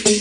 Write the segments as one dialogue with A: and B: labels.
A: Need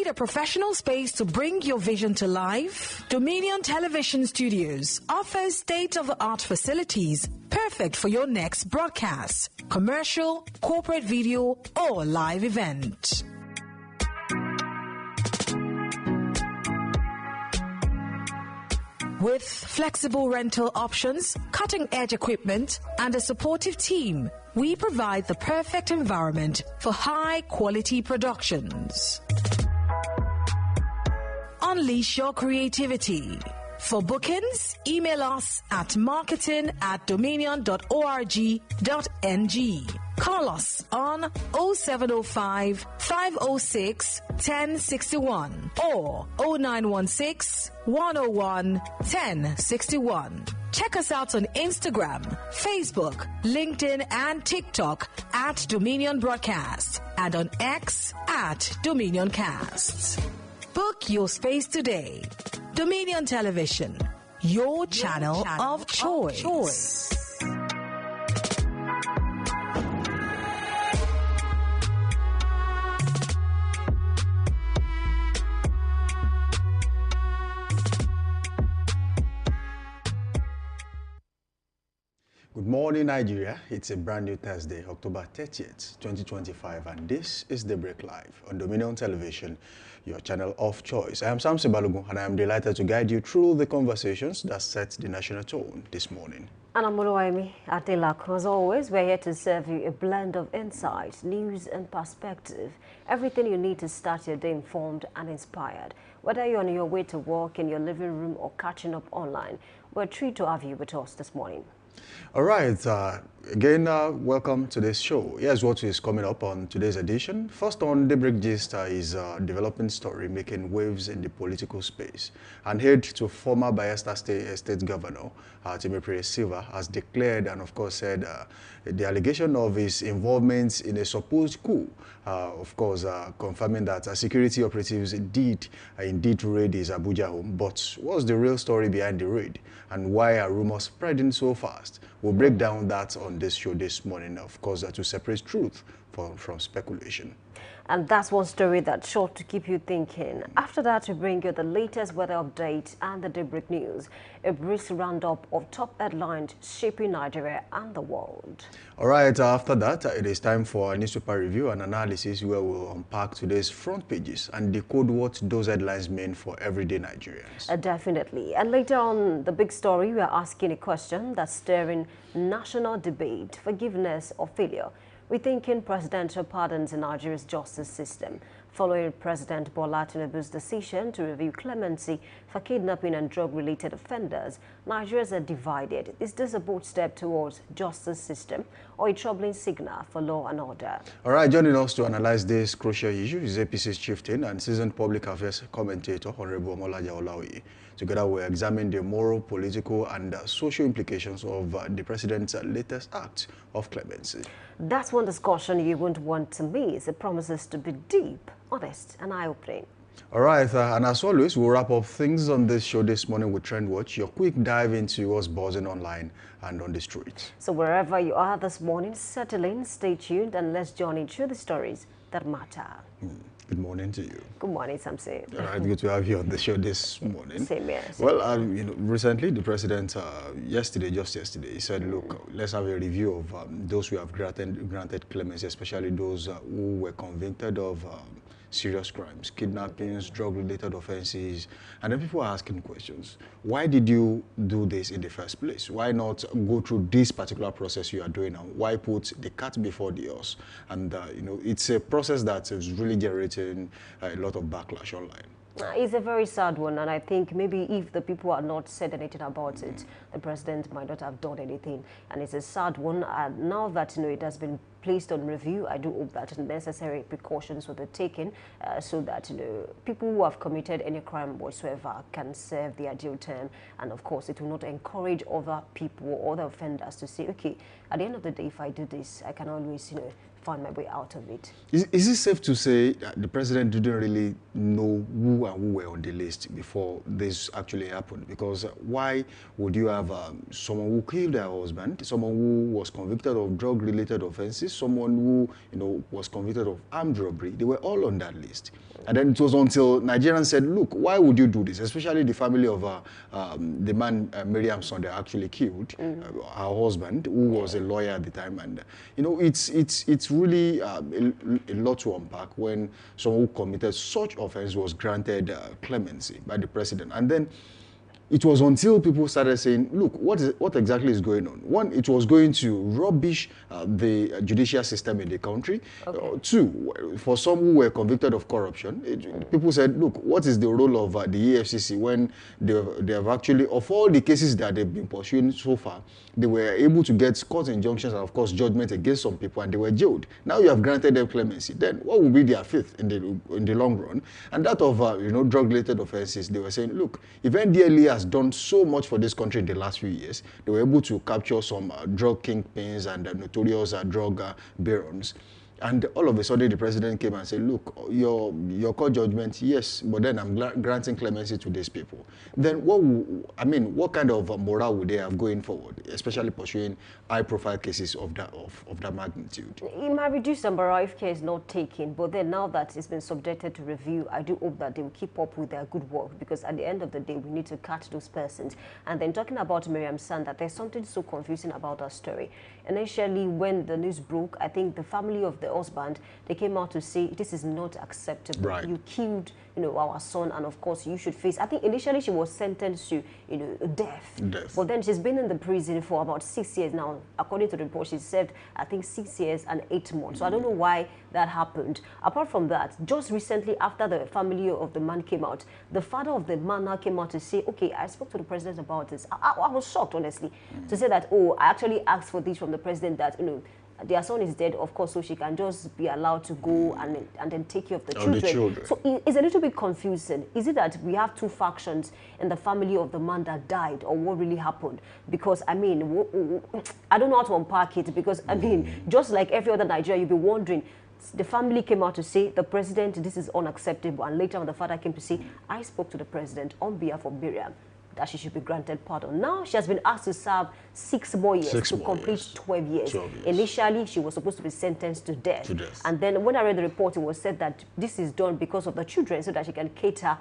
A: a professional space to bring your vision to life? Dominion Television Studios offers state-of-the-art facilities perfect for your next broadcast, commercial, corporate video, or live event. With flexible rental options, cutting-edge equipment, and a supportive team, we provide the perfect environment for high-quality productions. Unleash your creativity. For bookings, email us at marketing@dominion.org.ng. Call us on 0705 506 1061 or 0916 101 1061. Check us out on Instagram, Facebook, LinkedIn, and TikTok at Dominion Broadcast and on X at Dominion Casts. Book your space today. Dominion Television, your channel of choice.
B: Good morning, Nigeria. It's a brand new Thursday, October 30th, 2025, and this is Daybreak Live on Dominion Television, your channel of choice. I am Samson Balogun, and I am delighted to guide you through the conversations that set the national tone this morning.
C: And I'm Oluwaimi Adelak. As always, we're here to serve you a blend of insight, news, and perspective. Everything you need to start your day informed and inspired. Whether you're on your way to work, in your living room, or catching up online, we're a treat to have you with us this morning.
B: All right, again, welcome to this show. Here's what is coming up on today's edition. First on Daybreak Gist is a developing story making waves in the political space. And head to former Bayelsa State Governor Timothy Silva has declared and, of course, said the allegation of his involvement in a supposed coup, confirming that security operatives did indeed raid his Abuja home. But what's the real story behind the raid, and why are rumors spreading so fast? We'll break down that on this show this morning, of course, to separate truth from speculation.
C: And that's one story that's sure to keep you thinking. After that, we bring you the latest weather update and the Daybreak news, a brief roundup of top headlines shaping Nigeria and the world. All
B: right, after that, it is time for a newspaper review and analysis where we'll unpack today's front pages and decode what those headlines mean for everyday Nigerians.
C: Definitely. And later on, the big story, we are asking a question that's stirring national debate: forgiveness or failure. Rethinking presidential pardons in Nigeria's justice system, following President Bola Tinubu's decision to review clemency for kidnapping and drug-related offenders. Nigerians are divided. Is this a bold step towards justice system or a troubling signal for law and order?
B: All right, joining us to analyze this crucial issue is APC's chieftain and seasoned public affairs commentator, Honorable Molaja Olaoye. Together, we examine the moral, political, and social implications of the president's latest act of clemency.
C: That's one discussion you won't want to miss. It promises to be deep, honest, and eye-opening.
B: All right, and as always, we'll wrap up things on this show this morning with Trend Watch, your quick dive into what's buzzing online and on the streets.
C: So wherever you are this morning, settle in, stay tuned, and let's journey through the stories that matter.
B: Good morning to you.
C: Good morning, Samson.
B: All right, good to have you on the show this morning.
C: Same here.
B: Well, recently the president, just yesterday, he said, look, let's have a review of those who have granted clemency, especially those who were convicted of serious crimes, kidnappings, drug-related offenses, and then people are asking questions. Why did you do this in the first place? Why not go through this particular process you are doing now? Why put the cat before the horse? And it's a process that is really generating a lot of backlash online.
C: It's a very sad one, and I think maybe if the people had not said anything about it, the president might not have done anything. And it's a sad one. And now that it has been placed on review, I do hope that necessary precautions will be taken so that people who have committed any crime whatsoever can serve their due term. And of course, it will not encourage other people or other offenders to say, okay, at the end of the day, if I do this, I can always find my way out of it.
B: Is it safe to say that the president didn't really know who and who were on the list before this actually happened? Because why would you have someone who killed their husband, someone who was convicted of drug-related offenses, someone who was convicted of armed robbery? They were all on that list. And then it was until Nigerians said, look, why would you do this? Especially the family of the man, Miriam's son, that actually killed her husband, who was a lawyer at the time. And, it's really a lot to unpack when someone who committed such offense was granted clemency by the president. And then it was until people started saying, look, what exactly is going on? One, it was going to rubbish the judicial system in the country. Okay. Two, for some who were convicted of corruption, people said, look, what is the role of the EFCC when they have actually, of all the cases that they've been pursuing so far, they were able to get court injunctions and, of course, judgment against some people, and they were jailed. Now you have granted them clemency. Then what will be their faith in the long run? And that of, drug-related offenses, they were saying, look, if NDLEA has done so much for this country in the last few years, they were able to capture some drug kingpins and notorious drug barons. And all of a sudden, the president came and said, look, your court judgment, yes, but then I'm granting clemency to these people. Then what kind of morale would they have going forward, especially pursuing high-profile cases of that magnitude?
C: It might reduce the morale if care is not taken, but then now that it's been subjected to review, I do hope that they will keep up with their good work, because at the end of the day, we need to catch those persons. And then talking about Miriam Sanda, there's something so confusing about her story. Initially, when the news broke, I think the family of the husband, they came out to say this is not acceptable.
B: Right.
C: You killed our son, and of course you should face. I think initially she was sentenced to death. But then she's been in the prison for about 6 years now. According to the report, she served I think 6 years and 8 months. So I don't know why that happened. Apart from that, just recently after the family of the man came out, the father of the man now came out to say, okay, I spoke to the president about this. I was shocked, honestly, to say that, oh, I actually asked for this from the president, that their son is dead, of course, so she can just be allowed to go and then take care of the children. So it's a little bit confusing. Is it that we have two factions in the family of the man that died, or what really happened? Because, I mean, I don't know how to unpack it, because, I mean, just like every other Nigerian, you'll be wondering, the family came out to say, the president, this is unacceptable. And later on, the father came to say, I spoke to the president on behalf of Miriam, that she should be granted pardon. Now she has been asked to serve 6 more years to complete 12 years. Initially, she was supposed to be sentenced to death. And then when I read the report, it was said that this is done because of the children, so that she can cater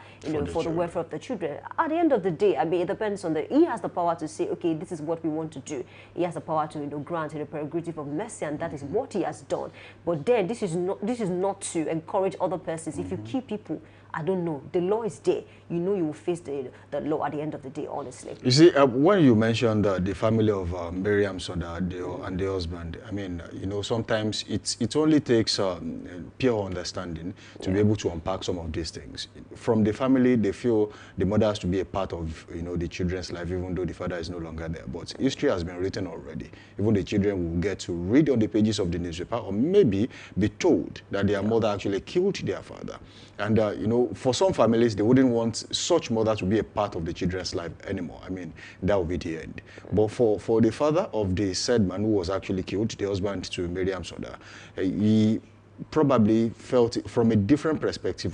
C: for the welfare of the children. At the end of the day, I mean, it depends on he has the power to say, okay, this is what we want to do. He has the power to grant the prerogative of mercy, and that is what he has done. But then this is not to encourage other persons. If you kill people, I don't know. The law is there. You will face the law at the end of the day, honestly.
B: You see, when you mentioned the family of Miriam Sonda and the husband, I mean, sometimes it only takes pure understanding to be able to unpack some of these things. From the family, they feel the mother has to be a part of, the children's life, even though the father is no longer there. But history has been written already. Even the children will get to read on the pages of the newspaper, or maybe be told that their mother actually killed their father. And, for some families, they wouldn't want such mother to be a part of the children's life anymore. I mean, that would be the end. But for the father of the said man who was actually killed, the husband to Miriam Soda, he probably felt it from a different perspective,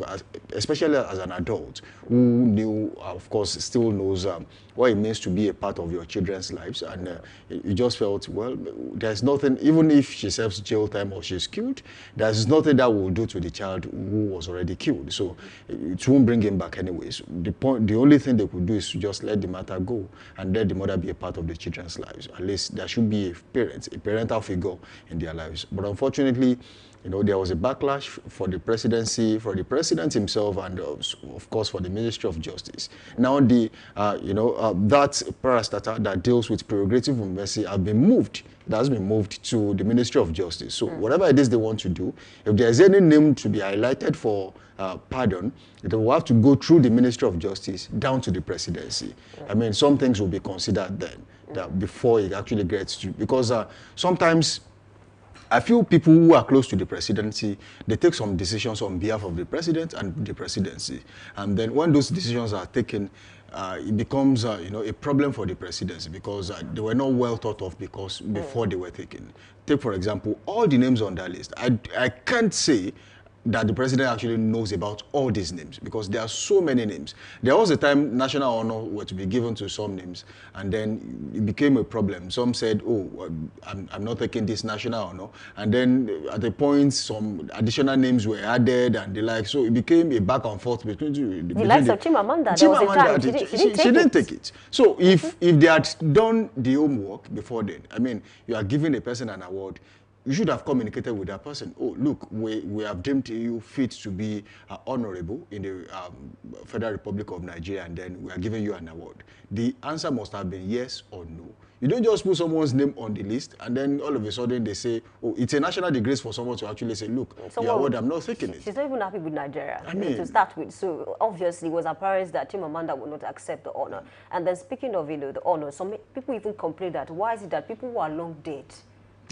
B: especially as an adult who knew, of course, still knows what it means to be a part of your children's lives. And he just felt, well, there's nothing, even if she serves jail time or she's killed, there's nothing that will do to the child who was already killed. So it won't bring him back anyways. The only thing they could do is to just let the matter go and let the mother be a part of the children's lives. At least there should be a parental figure in their lives. But unfortunately, there was a backlash for the presidency, for the president himself, and of course for the Ministry of Justice. Now that parastatal that deals with prerogative of mercy have been moved. That has been moved to the Ministry of Justice. So whatever it is they want to do, if there's any name to be highlighted for pardon, they will have to go through the Ministry of Justice down to the presidency. I mean, some things will be considered then, that before it actually gets to, because sometimes I feel people who are close to the presidency, they take some decisions on behalf of the president and the presidency. And then when those decisions are taken, it becomes a problem for the presidency because they were not well thought of before they were taken. Take, for example, all the names on that list. I can't say that the president actually knows about all these names because there are so many names. There was a time national honor were to be given to some names, and then it became a problem. Some said, oh, I'm not taking this national honor. And then at the point, some additional names were added and the like. So it became a back and forth between
C: the likes of Chimamanda. She
B: didn't take it. So if they had done the homework before then, I mean, you are giving a person an award, you should have communicated with that person. Oh, look, we have deemed you fit to be honorable in the Federal Republic of Nigeria, and then we are giving you an award. The answer must have been yes or no. You don't just put someone's name on the list, and then all of a sudden they say, oh, it's a national disgrace for someone to actually say, look, your award, I'm not taking it.
C: She's not even happy with Nigeria, to start with. So obviously it was apparent that Chimamanda would not accept the honor. And then speaking of the honor, some people even complain that why is it that people who are long dead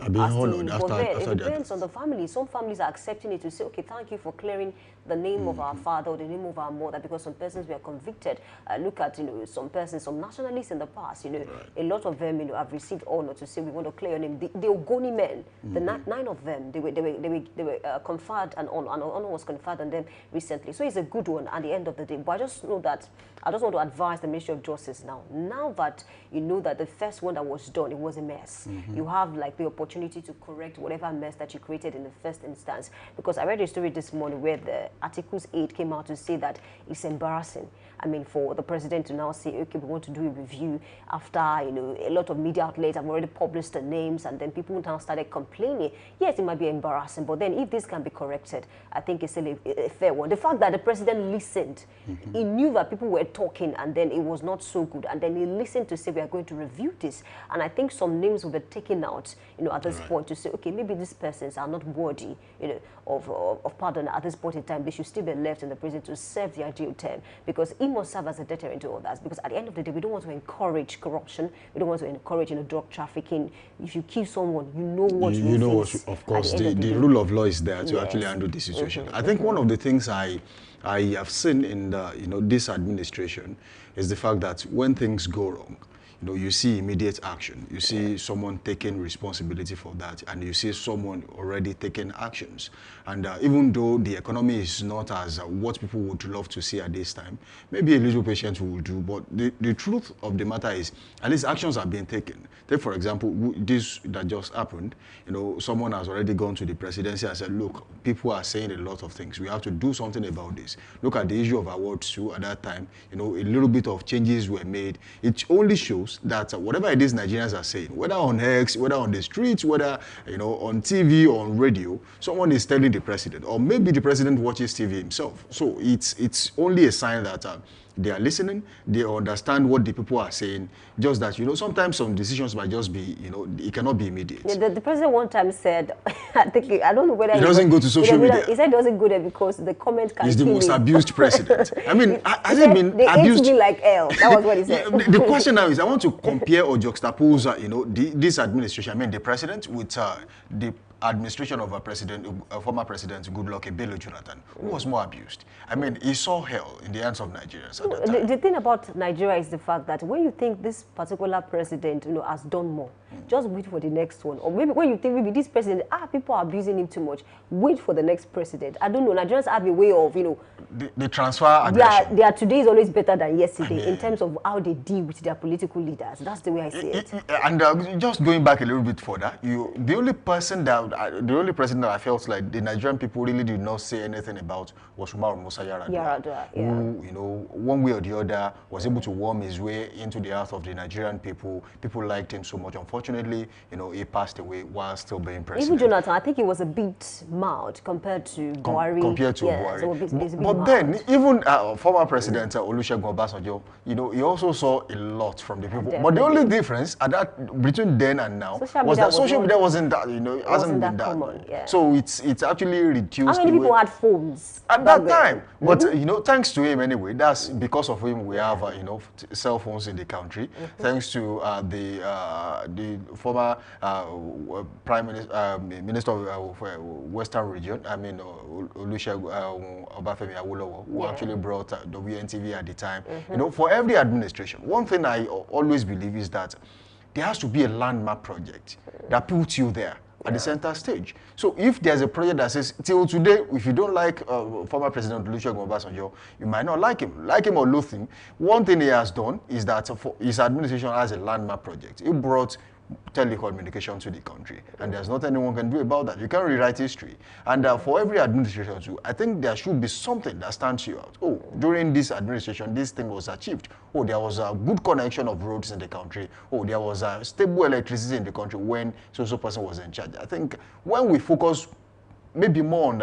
B: are being honored after
C: it depends on the family. Some families are accepting it to say, okay, thank you for clearing the name of our father or the name of our mother, because some persons were convicted. Look at, some persons, some nationalists in the past, a lot of them, have received honor to say we want to clear your name. The Ogoni men, the 9 of them, they were conferred an honor was conferred on them recently. So it's a good one at the end of the day. But I just know that I just want to advise the Ministry of Justice now that you know that the first one that was done, it was a mess. You have like the opportunity to correct whatever mess that you created in the first instance. Because I read a story this morning where the Articles 8 came out to say that it's embarrassing. I mean, for the president to now say, okay, we want to do a review after, a lot of media outlets have already published the names, and then people now started complaining. Yes, it might be embarrassing, but then if this can be corrected, I think it's still a fair one. The fact that the president listened, he knew that people were talking, and then it was not so good, and then he listened to say, we are going to review this. And I think some names will be taken out, at this point to say, okay, maybe these persons are not worthy, of pardon at this point in time. They should still be left in the prison to serve their due term, because it must serve as a deterrent to others. Because at the end of the day, we don't want to encourage corruption. We don't want to encourage drug trafficking. If you kill someone, you know what you face.
B: Of course, the rule of law is there to actually handle the situation. I think one of the things I have seen in this administration is the fact that when things go wrong, you see immediate action. You see someone taking responsibility for that, and you see someone already taking actions. And even though the economy is not as what people would love to see at this time, maybe a little patience will do. But the truth of the matter is, at least actions are being taken. Take, for example, this that just happened. Someone has already gone to the presidency and said, look, people are saying a lot of things. We have to do something about this. Look at the issue of awards too. At that time, a little bit of changes were made. It only shows that whatever it is Nigerians are saying, whether on X, whether on the streets, whether on TV or on radio, someone is telling the president, or maybe the president watches TV himself. So it's only a sign that they are listening, they understand what the people are saying. Just that, sometimes some decisions might just be, it cannot be immediate.
C: Yeah, the president one time said, I don't know whether
B: he doesn't go to social media.
C: He said he doesn't go there because the comment can
B: He's the most abused president. I mean, has
C: it
B: been
C: they
B: abused?
C: They hate me like hell. That was what he said.
B: The question now is, I want to compare or juxtapose, this administration, I mean, the president with the administration of a former president, Goodluck Ebele Jonathan, who was more abused. I mean, he saw hell in the hands of Nigerians at that time.
C: The thing about Nigeria is the fact that when you think this particular president, has done more, just wait for the next one. Or maybe when you think maybe this president, people are abusing him too much, wait for the next president. I don't know. Nigerians have a way of,
B: the transfer aggression.
C: Their today is always better than yesterday in terms of how they deal with their political leaders. That's the way I see it.
B: And just going back a little bit further, the only person that the only president that I felt like the Nigerian people really did not say anything about was Umaru Musa Yar'Adua, who, you know, one way or the other was able to worm his way into the heart of the Nigerian people. People liked him so much. Unfortunately, you know, he passed away while still being president.
C: Even Jonathan, I think he was a bit mild compared to Buhari.
B: Compared to
C: Buhari.
B: So but then, even former President Olusegun Obasanjo, you know, he also saw a lot from the people. Definitely. But the only difference between then and now was that social media wasn't that, you know, it hasn't been that common. Yeah. So it's actually reduced.
C: How many people had phones
B: at that time? But you know, thanks to him anyway. That's because of him we have you know, cell phones in the country. Thanks to the former Prime Minister of Western Region. I mean, Olusegun Obafemi Awolowo, who actually brought WNTV at the time. You know, for every administration, one thing I always believe is that there has to be a landmark project that puts you there at the center stage. So if there's a project that says, till today, if you don't like former President Olusegun Obasanjo, you might not like him or loathe him. One thing he has done is that for his administration has a landmark project. He brought telecommunication to the country, and there's nothing anyone can do about that. You can't rewrite history. And for every administration too, I think there should be something that stands you out. Oh, during this administration, this thing was achieved. Oh, there was a good connection of roads in the country. Oh, there was a stable electricity in the country when so person was in charge. I think when we focus maybe more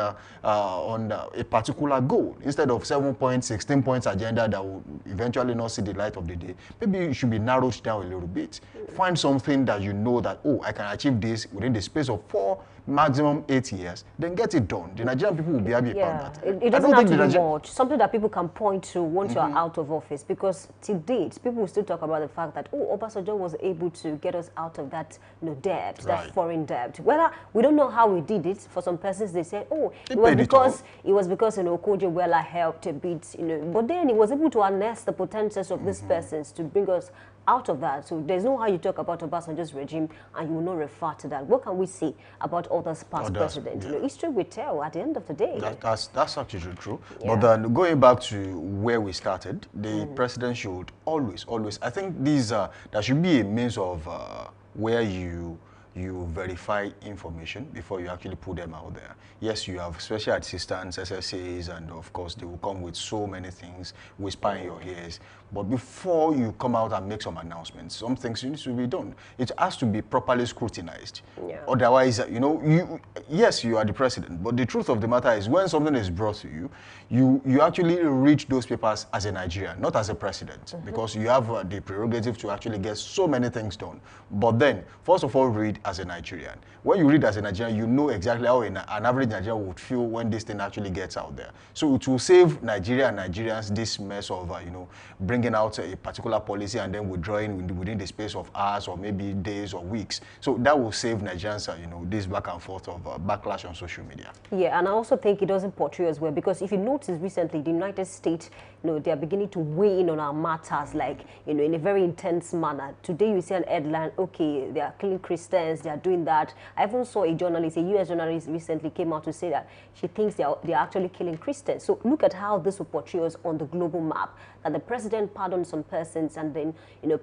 B: on a particular goal instead of 7 points, 16 points agenda that will eventually not see the light of the day. Maybe it should be narrowed down a little bit. Find something that you know that, oh, I can achieve this within the space of 4, maximum 8 years, then get it done. The Nigerian people will be happy about that.
C: It doesn't have to be much. Something that people can point to once you're out of office, because to date, people will still talk about the fact that, oh, Obasanjo was able to get us out of that debt, that foreign debt. Whether we don't know how we did it. For some persons, they say, oh, it was because Koje Wela helped a bit, but then he was able to harness the potentials of these persons to bring us out of that. So there's no how you talk about Obasanjo's regime and you will not refer to that. What can we say about others past presidents? History will tell at the end of the day.
B: That's actually true. But then going back to where we started, the president should always, I think there should be a means of where you verify information before you actually put them out there. Yes, you have special assistants, SSAs, and of course they will come with so many things, whisper in your ears. But before you come out and make some announcements, some things need to be done. It has to be properly scrutinized. Otherwise, yes, you are the president, but the truth of the matter is when something is brought to you, you actually read those papers as a Nigerian, not as a president, because you have the prerogative to actually get so many things done. But then, first of all, read as a Nigerian. When you read as a Nigerian, you know exactly how an average Nigerian would feel when this thing actually gets out there. So it will save Nigeria and Nigerians this mess of, bringing out a particular policy and then withdrawing within the space of hours or maybe days or weeks. So that will save Nigerians, this back and forth of backlash on social media.
C: Yeah, and I also think it doesn't portray as well, because if you notice recently, the United States, they are beginning to weigh in on our matters, like, in a very intense manner. Today you see an headline, okay, they are killing Christians, they are doing that. I even saw a journalist, a US journalist recently came out to say that she thinks they are actually killing Christians. So look at how this will portray us on the global map, that the president pardoned some persons and then,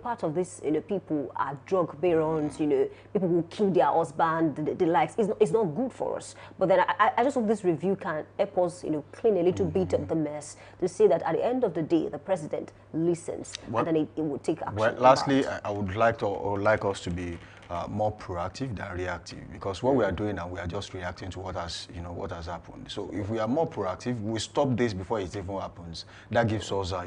C: part of this, people are drug barons, people who kill their husband, the likes. It's not good for us. But then I just hope this review can help us, clean a little bit of the mess to say that at the end of the day, the president listens and then it will take action.
B: Well, lastly, I would like us to be more proactive than reactive, because what we are doing now, we are just reacting to what has happened. So if we are more proactive, we stop this before it even happens. That gives us a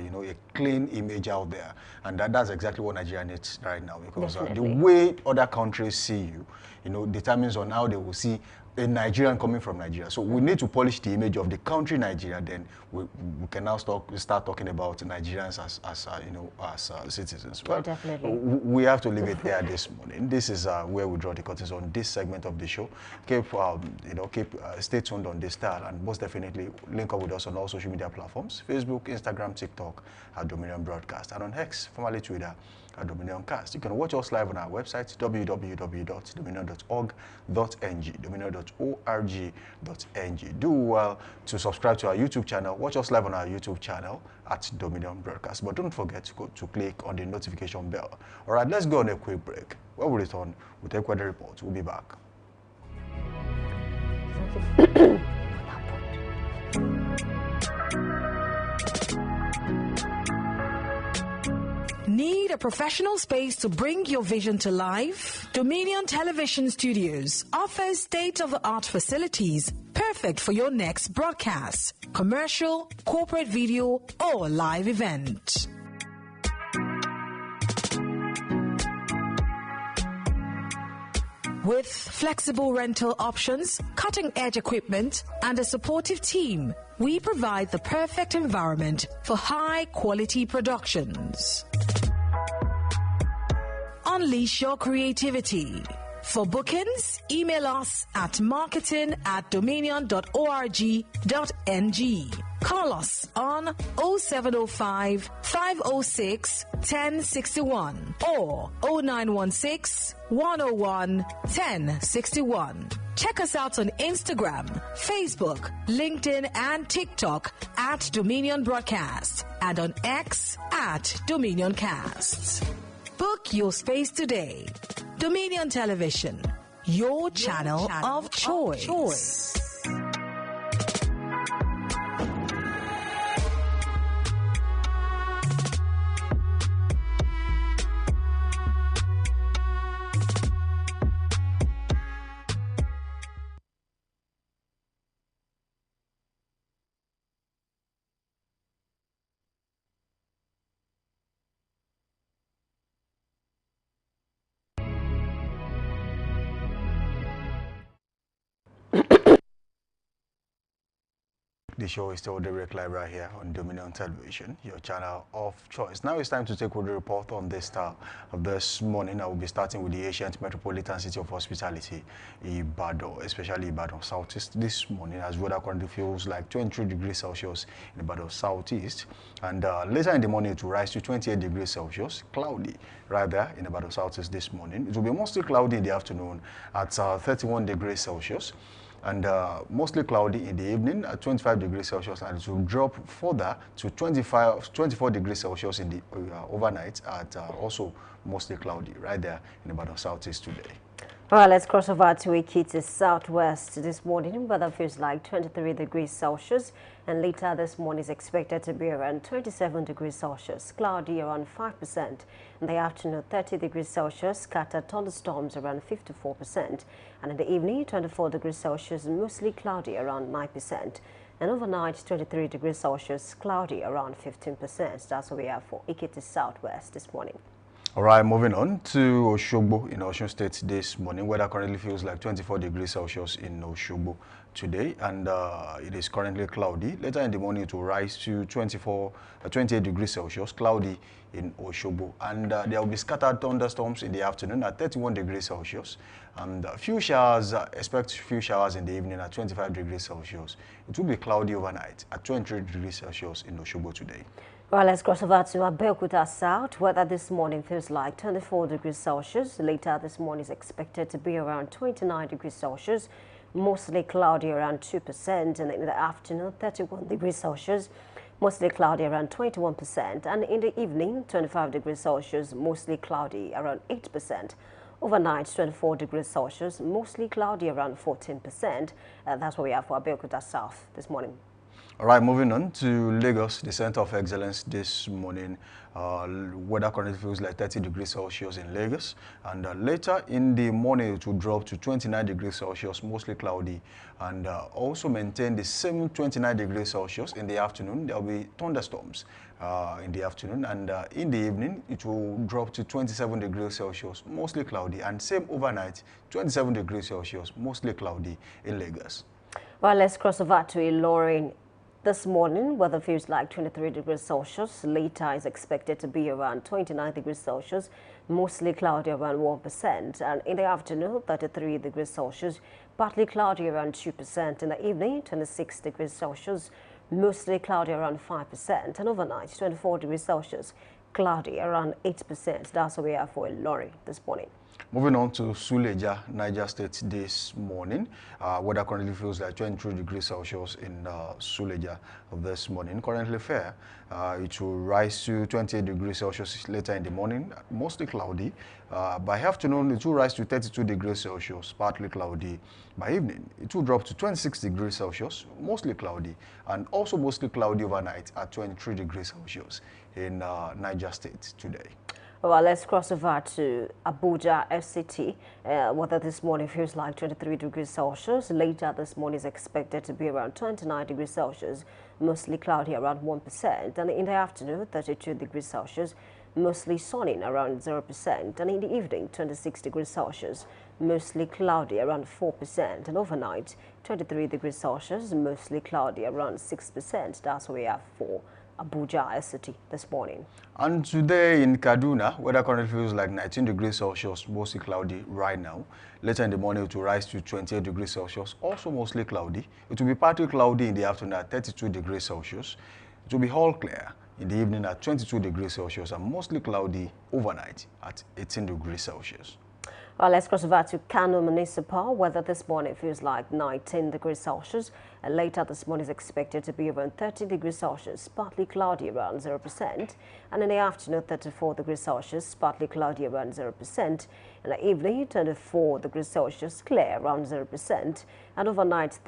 B: clean image out there, and that's exactly what Nigeria needs right now, because the way other countries see you, determines on how they will see a Nigerian coming from Nigeria. So we need to polish the image of the country Nigeria. Then we can now start talking about Nigerians as citizens.
C: Well, definitely.
B: We have to leave it there this morning. This is where we draw the curtains on this segment of the show. Stay tuned on this dial, and most definitely link up with us on all social media platforms: Facebook, Instagram, TikTok at Dominion Broadcast, and on X, formerly Twitter, at Dominion Cast. You can watch us live on our website, www.dominion.org.ng, dominion.org.ng. Do well to subscribe to our YouTube channel. Watch us live on our YouTube channel at Dominion Broadcast. But don't forget to click on the notification bell. All right, let's go on a quick break. When we return, we'll take weather report. We'll be back.
A: Need a professional space to bring your vision to life? Dominion Television Studios offers state-of-the-art facilities perfect for your next broadcast, commercial, corporate video, or live event. With flexible rental options, cutting-edge equipment, and a supportive team, we provide the perfect environment for high-quality productions. Unleash your creativity. For bookings, email us at marketing@dominion.org.ng. Call us on 0705 506 1061 or 0916 101 1061. Check us out on Instagram, Facebook, LinkedIn, and TikTok at Dominion Broadcast and on X at Dominion Casts. Book your space today. Dominion Television, your channel of choice.
B: The show is still Daybreak Live right here on Dominion Television, your channel of choice. Now it's time to take with the report on this star of this morning. I will be starting with the ancient metropolitan city of hospitality, Ibadan, especially Ibadan Southeast this morning, as weather currently feels like 23 degrees Celsius in Ibadan Southeast. And later in the morning, it will rise to 28 degrees Celsius, cloudy right there in Ibadan Southeast this morning. It will be mostly cloudy in the afternoon at 31 degrees Celsius. And mostly cloudy in the evening at 25 degrees Celsius, and it will drop further to 24 degrees Celsius in the overnight at also mostly cloudy right there in Ibadan Southeast today.
C: All right, let's cross over to Ekiti Southwest this morning. Weather feels like 23 degrees Celsius, and later this morning is expected to be around 27 degrees Celsius, cloudy around 5%. In the afternoon, 30 degrees Celsius, scattered thunderstorms around 54%. And in the evening, 24 degrees Celsius, mostly cloudy around 9%. And overnight, 23 degrees Celsius, cloudy around 15%. That's what we have for Ekiti Southwest this morning.
B: All right, moving on to Oshogbo in Osun State this morning. Weather currently feels like 24 degrees Celsius in Oshogbo today, and it is currently cloudy. Later in the morning, it will rise to 28 degrees Celsius, cloudy in Oshogbo. And there will be scattered thunderstorms in the afternoon at 31 degrees Celsius. And few showers, expect few showers in the evening at 25 degrees Celsius. It will be cloudy overnight at 23 degrees Celsius in Oshogbo today.
C: Well, let's cross over to Abeokuta South. Weather this morning feels like 24 degrees Celsius. Later this morning is expected to be around 29 degrees Celsius, mostly cloudy around 2%. And in the afternoon, 31 degrees Celsius, mostly cloudy around 21%. And in the evening, 25 degrees Celsius, mostly cloudy around 8%. Overnight, 24 degrees Celsius, mostly cloudy around 14%. That's what we have for Abeokuta South this morning.
B: All right, moving on to Lagos, the center of excellence this morning. Weather currently feels like 30 degrees Celsius in Lagos. And later in the morning, it will drop to 29 degrees Celsius, mostly cloudy. And also maintain the same 29 degrees Celsius in the afternoon. There will be thunderstorms in the afternoon. And in the evening, it will drop to 27 degrees Celsius, mostly cloudy. And same overnight, 27 degrees Celsius, mostly cloudy in Lagos.
C: Well, let's cross over to Ilorin. This morning, weather feels like 23 degrees Celsius. Later is expected to be around 29 degrees Celsius, mostly cloudy around 1%. And in the afternoon, 33 degrees Celsius, partly cloudy around 2%. In the evening, 26 degrees Celsius, mostly cloudy around 5%. And overnight, 24 degrees Celsius, cloudy around 8%. That's what we have for Ilorin this morning.
B: Moving on to Suleja, Niger State this morning. Weather currently feels like 23 degrees Celsius in Suleja this morning. Currently fair. It will rise to 28 degrees Celsius later in the morning, mostly cloudy. By afternoon, it will rise to 32 degrees Celsius, partly cloudy. By evening, it will drop to 26 degrees Celsius, mostly cloudy, and also mostly cloudy overnight at 23 degrees Celsius in Niger State today.
C: Well, let's cross over to Abuja FCT. Weather this morning feels like 23 degrees Celsius. Later this morning is expected to be around 29 degrees Celsius, mostly cloudy around 1%. And in the afternoon, 32 degrees Celsius, mostly sunny around 0%. And in the evening, 26 degrees Celsius, mostly cloudy around 4%. And overnight, 23 degrees Celsius, mostly cloudy around 6%. That's what we have for Abuja City this morning.
B: And today in Kaduna, weather currently feels like 19 degrees Celsius, mostly cloudy right now. Later in the morning, it will rise to 28 degrees Celsius, also mostly cloudy. It will be partly cloudy in the afternoon at 32 degrees Celsius. It will be all clear in the evening at 22 degrees Celsius and mostly cloudy overnight at 18 degrees Celsius.
C: Well, let's cross over to Kano Municipal. Weather this morning feels like 19 degrees Celsius. And later this morning is expected to be around 30 degrees Celsius, partly cloudy around 0%. And in the afternoon, 34 degrees Celsius, partly cloudy around 0%. In the evening, 24 degrees Celsius, clear around 0%. And overnight,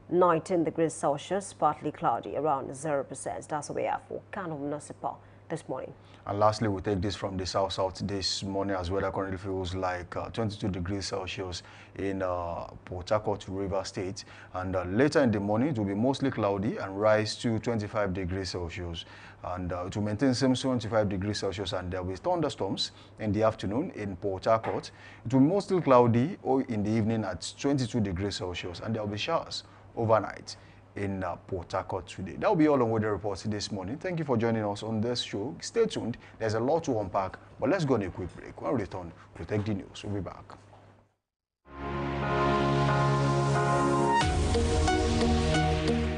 C: 19 degrees Celsius, partly cloudy around 0%. That's what we have for Kano Municipal this morning.
B: And lastly, we take this from the south this morning as weather currently feels like 22 degrees Celsius in Port Harcourt, River State. And later in the morning, it will be mostly cloudy and rise to 25 degrees Celsius. And it will maintain same 25 degrees Celsius, and there will be thunderstorms in the afternoon in Port Harcourt. It will be mostly cloudy or in the evening at 22 degrees Celsius, and there will be showers overnight in Port Harcourt today. That will be all on weather reports this morning. Thank you for joining us on this show. Stay tuned. There's a lot to unpack, but let's go on a quick break. When we return, we'll take the news. We'll be back.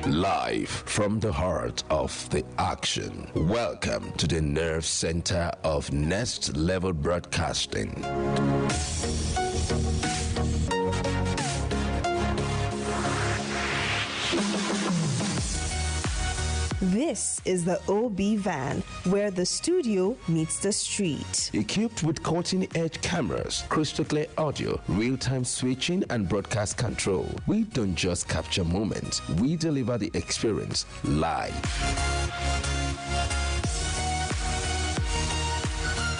D: Live from the heart of the action. Welcome to the nerve center of Next Level Broadcasting.
E: This is the OB van, where the studio meets the street.
D: Equipped with cutting-edge cameras, crystal clear audio, real-time switching, and broadcast control, we don't just capture moments, we deliver the experience live.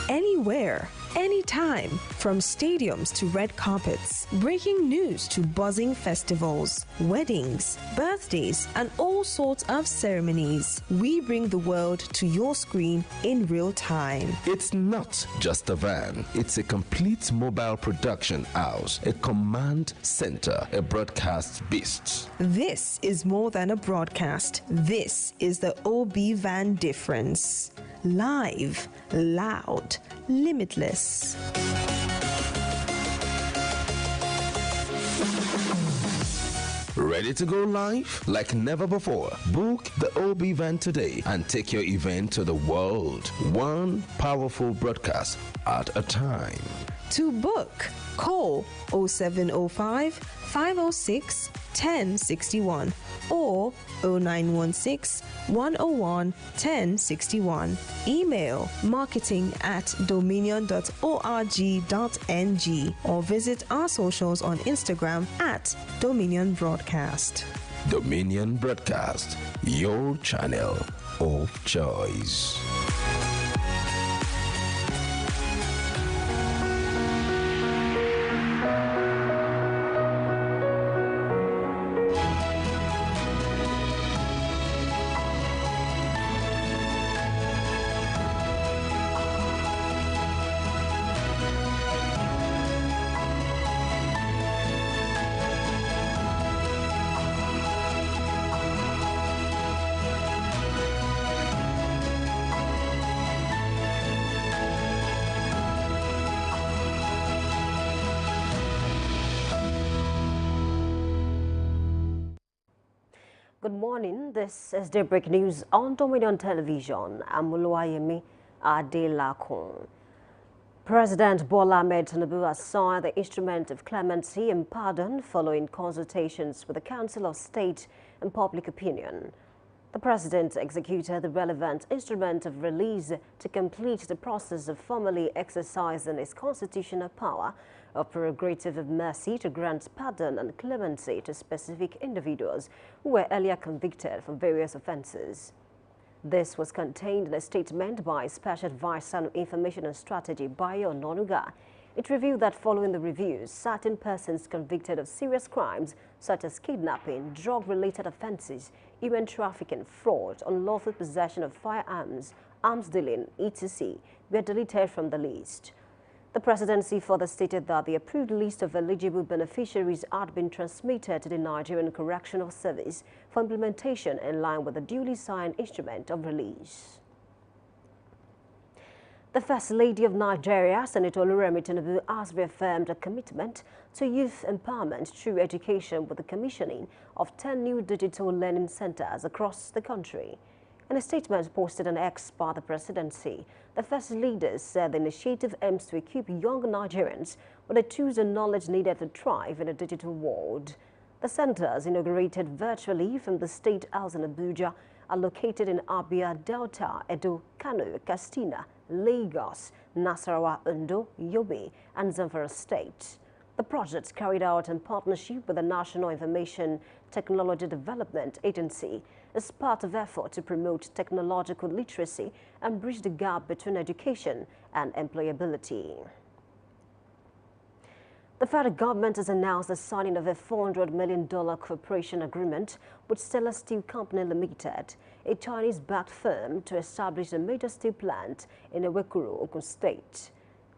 E: Anywhere, anytime, from stadiums to red carpets, breaking news to buzzing festivals, weddings, birthdays, and all sorts of ceremonies. We bring the world to your screen in real time.
D: It's not just a van, it's a complete mobile production house, a command center, a broadcast beast.
E: This is more than a broadcast. This is the OB van difference. Live, loud, limitless.
D: Ready to go live? Like never before. Book the OB van today and take your event to the world. One powerful broadcast at a time.
E: To book, call 0705 506 1061 or 0916 101 1061. Email marketing@dominion.org.ng or visit our socials on Instagram @Dominion Broadcast.
D: Dominion Broadcast, your channel of choice.
C: Good morning. This is Daybreak News on Dominion Television. I'm Oluwayemi Adelakun. President Bola Ahmed Tinubu has signed the Instrument of Clemency and Pardon following consultations with the Council of State and Public Opinion. The President executed the relevant instrument of release to complete the process of formally exercising his constitutional power of prerogative of mercy to grant pardon and clemency to specific individuals who were earlier convicted for various offences. This was contained in a statement by Special Advisor on Information and Strategy, Bayo Ononuga. It revealed that following the reviews, certain persons convicted of serious crimes such as kidnapping, drug-related offences, human trafficking, fraud, unlawful possession of firearms, arms dealing, etc., were deleted from the list. The presidency further stated that the approved list of eligible beneficiaries had been transmitted to the Nigerian Correctional Service for implementation in line with the duly signed instrument of release. The First Lady of Nigeria, Senator Oluremi Tinubu, has reaffirmed a commitment to youth empowerment through education with the commissioning of 10 new digital learning centers across the country. In a statement posted on X by the presidency, the First Lady said the initiative aims to equip young Nigerians with the tools and knowledge needed to thrive in a digital world. The centers, inaugurated virtually from the State House in Abuja, are located in Abia, Delta, Edo, Kano, Katsina, Lagos, Nasarawa, Ondo, Yobe, and Zamfara State. The project, carried out in partnership with the National Information Technology Development Agency, is part of effort to promote technological literacy and bridge the gap between education and employability. The federal government has announced the signing of a $400 million cooperation agreement with Stellar Steel Company Limited, a Chinese-backed firm, to establish a major steel plant in Ewekuru, Ogun State.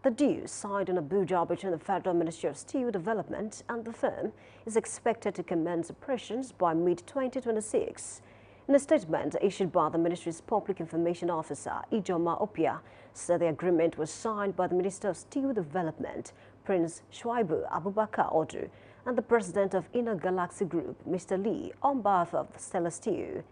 C: The deal, signed in Abuja between the Federal Ministry of Steel Development and the firm, is expected to commence operations by mid-2026. In a statement issued by the ministry's Public Information Officer, Ijoma Opia, said the agreement was signed by the Minister of Steel Development, Prince Shuaibu Abubakar Odu, and the President of Inner Galaxy Group, Mr. Lee, on behalf of Stellar Steel.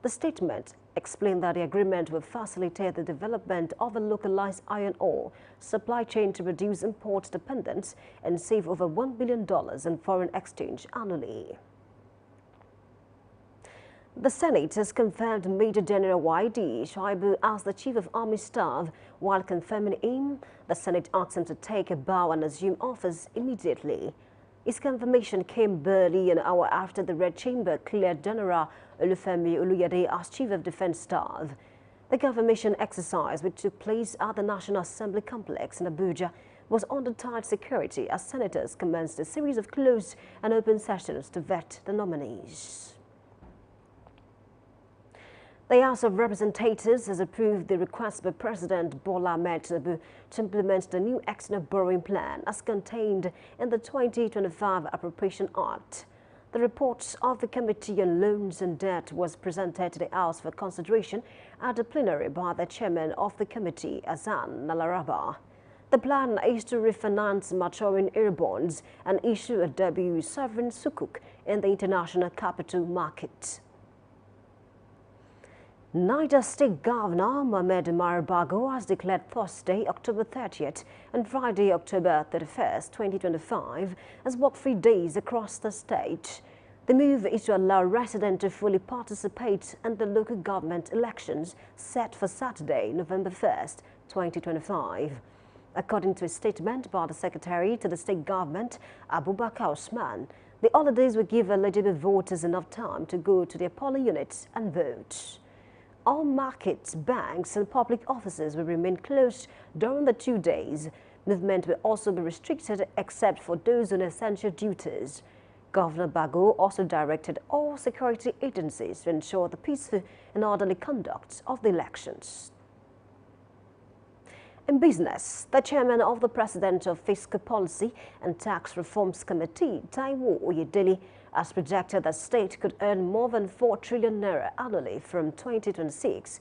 C: The statement explained that the agreement will facilitate the development of a localized iron ore supply chain to reduce import dependence and save over $1 billion in foreign exchange annually. The Senate has confirmed Major General Y.D. Shuaibu as the Chief of Army Staff. While confirming him, the Senate asked him to take a bow and assume office immediately. His confirmation came barely an hour after the Red Chamber cleared General Olufemi Oluyede as Chief of Defense Staff. The confirmation exercise, which took place at the National Assembly Complex in Abuja, was under tight security as senators commenced a series of closed and open sessions to vet the nominees. The House of Representatives has approved the request by President Bola Ahmed Tinubu to implement the new external borrowing plan as contained in the 2025 Appropriation Act. The report of the Committee on Loans and Debt was presented to the House for consideration at the plenary by the chairman of the committee, Azan Nalaraba. The plan is to refinance maturing Eurobonds and issue a debut sovereign sukuk in the international capital market. Niger State Governor Mohamed Umar Bago has declared Thursday, October 30th and Friday, October 31st, 2025 as work-free days across the state. The move is to allow residents to fully participate in the local government elections set for Saturday, November 1st, 2025. According to a statement by the Secretary to the State Government, Abubakar Osman, the holidays will give eligible voters enough time to go to their polling units and vote. All markets, banks and public offices will remain closed during the 2 days. Movement will also be restricted except for those on essential duties. Governor Bago also directed all security agencies to ensure the peaceful and orderly conduct of the elections. In business, the chairman of the Presidential Fiscal Policy and Tax Reforms Committee, Taiwo Oyedele, has projected that state could earn more than 4 trillion naira annually from 2026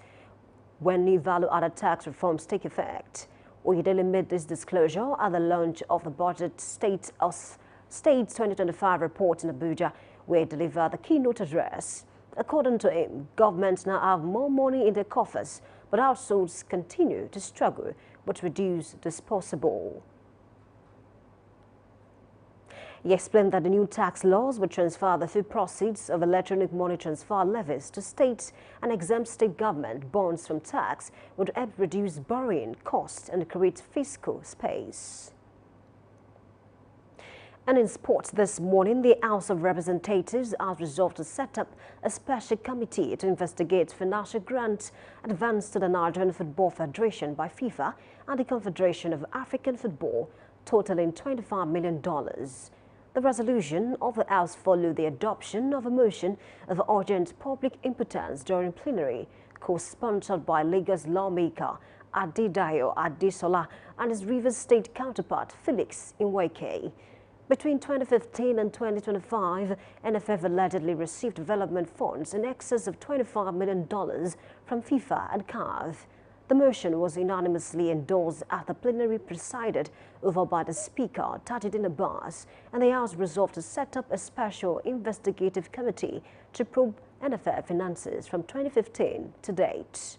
C: when new value-added tax reforms take effect. Oyedele made this disclosure at the launch of the Budget States 2025 report in Abuja, where he delivered the keynote address. According to him, governments now have more money in their coffers, but households continue to struggle but reduce disposable. He explained that the new tax laws would transfer the full proceeds of electronic money transfer levies to states and exempt state government bonds from tax would help reduce borrowing costs and create fiscal space. And in sports this morning, the House of Representatives has resolved to set up a special committee to investigate financial grants advanced to the Nigerian Football Federation by FIFA and the Confederation of African Football, totaling $25 million. The resolution of the House followed the adoption of a motion of urgent public importance during plenary, co-sponsored by Lagos lawmaker Adedayo Adesola and his Rivers State counterpart Felix Nweke. Between 2015 and 2025, NFF allegedly received development funds in excess of $25 million from FIFA and CAF. The motion was unanimously endorsed at the plenary presided over by the Speaker, Tajuddin Abbas, and the House resolved to set up a special investigative committee to probe NFF finances from 2015 to date.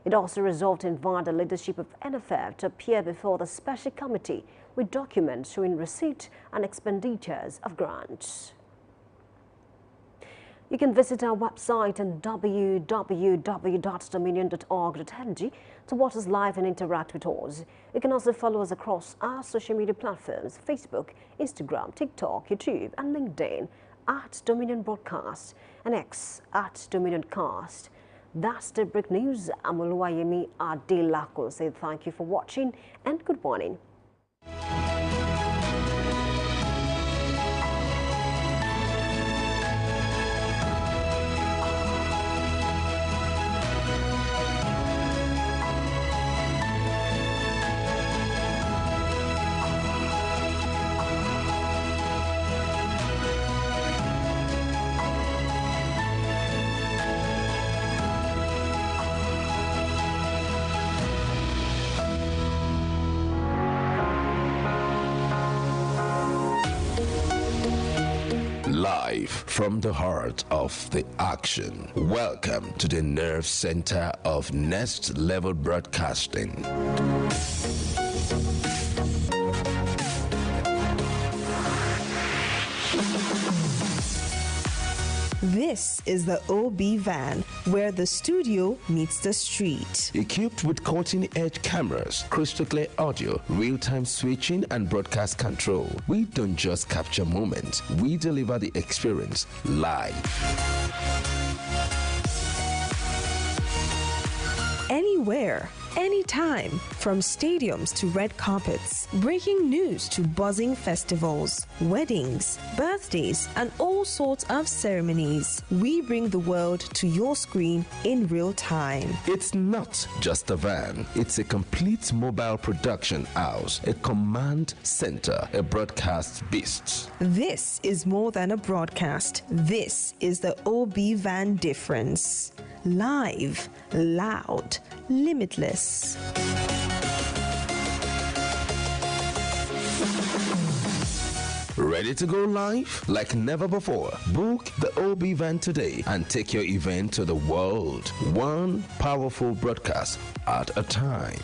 C: It also resolved to invite the leadership of NFF to appear before the special committee with documents showing receipt and expenditures of grants. You can visit our website on www.dominion.org.ng to watch us live and interact with us. You can also follow us across our social media platforms, Facebook, Instagram, TikTok, YouTube, and LinkedIn at Dominion Broadcast and X at Dominioncast. That's Daybreak News. I'm Oluwayemi Adelako. Say thank you for watching and good morning.
D: Live from the heart of the action. Welcome to the nerve center of Next Level Broadcasting.
E: This is the OB van, where the studio meets the street.
D: Equipped with cutting-edge cameras, crystal clear audio, real-time switching, and broadcast control, we don't just capture moments, we deliver the experience live.
E: Anywhere, anytime, from stadiums to red carpets, breaking news to buzzing festivals, weddings, birthdays, and all sorts of ceremonies. We bring the world to your screen in real time.
D: It's not just a van, it's a complete mobile production house, a command center, a broadcast beast.
E: This is more than a broadcast. This is the OB van difference. Live, loud, limitless.
D: Ready to go live? Like never before. Book the OB van today and take your event to the world. One powerful broadcast at a time.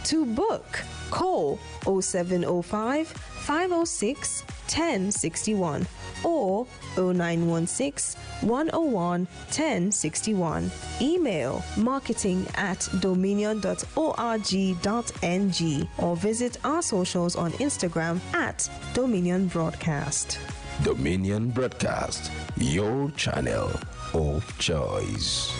E: To book, call 0705 506 1061 or 0916 101 1061. Email marketing@dominion.org.ng or visit our socials on Instagram at Dominion Broadcast.
D: Dominion Broadcast, your channel of choice.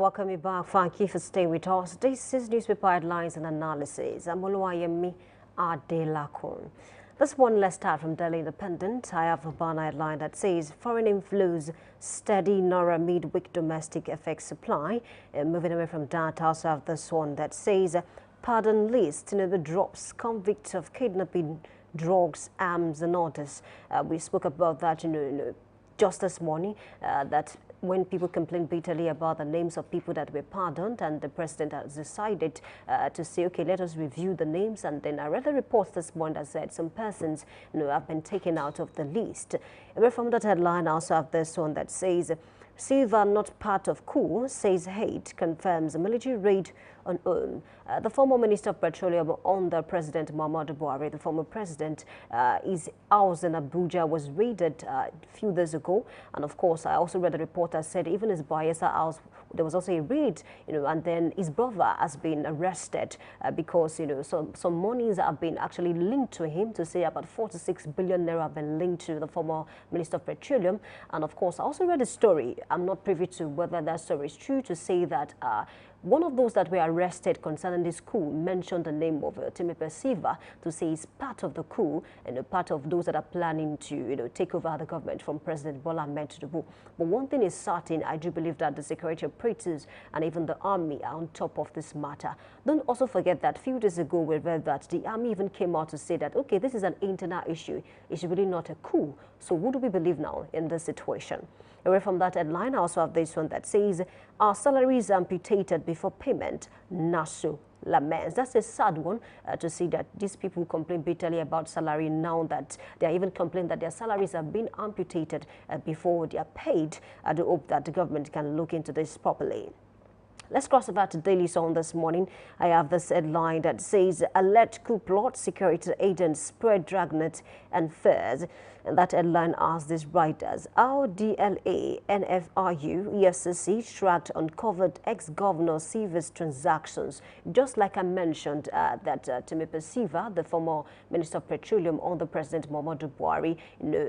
C: welcome you back. Thank you for staying with us. This is newspaper headlines and analysis. I'm Oluwayemi Adelakun. This one, let's start from Daily Independent. I have a banner headline that says foreign inflows steady Naira midweek domestic FX supply. Moving away from that, I also have this one that says pardon list, Tinubu drops convict of kidnapping, drugs, arms and others. We spoke about that, just this morning, that when people complain bitterly about the names of people that were pardoned, and the president has decided to say, okay, let us review the names. And then I read the reports this morning that said some persons have been taken out of the list. Away from that headline, I also have this one that says, Silva not part of coup, says hate, confirms a military raid on OM. The former Minister of Petroleum under President Muhammadu Buhari, the former president, his house in Abuja was raided a few days ago. And of course, I also read a report that said even his Bayelsa house, there was also a raid, and then his brother has been arrested because, some monies have been actually linked to him, to say about 46 billion naira have been linked to the former Minister of Petroleum. And of course, I also read a story. I'm not privy to whether that story is true, to say that one of those that were arrested concerning this coup mentioned the name of Timipe Silva, to say he's part of the coup and part of those that are planning to take over the government from President Bola Ahmed Tinubu. But one thing is certain, I do believe that the security operatives and even the army are on top of this matter. Don't also forget that a few days ago we read that the army even came out to say that, okay, this is an internal issue. It's really not a coup. So who do we believe now in this situation? Away from that headline, I also have this one that says, our salaries amputated before payment, NASU laments. That's a sad one to see that these people complain bitterly about salary now, that they are even complaining that their salaries have been amputated before they are paid. I do hope that the government can look into this properly. Let's cross over to Daily Sun this morning. I have this headline that says, alert coup plot, security agents spread dragnet and fears. And that headline asks these writers, how DLA, NFRU, EFCC tracked uncovered ex-governor Silva's transactions. Just like I mentioned that Timipe Silva, the former Minister of Petroleum under President Muhammadu Buhari,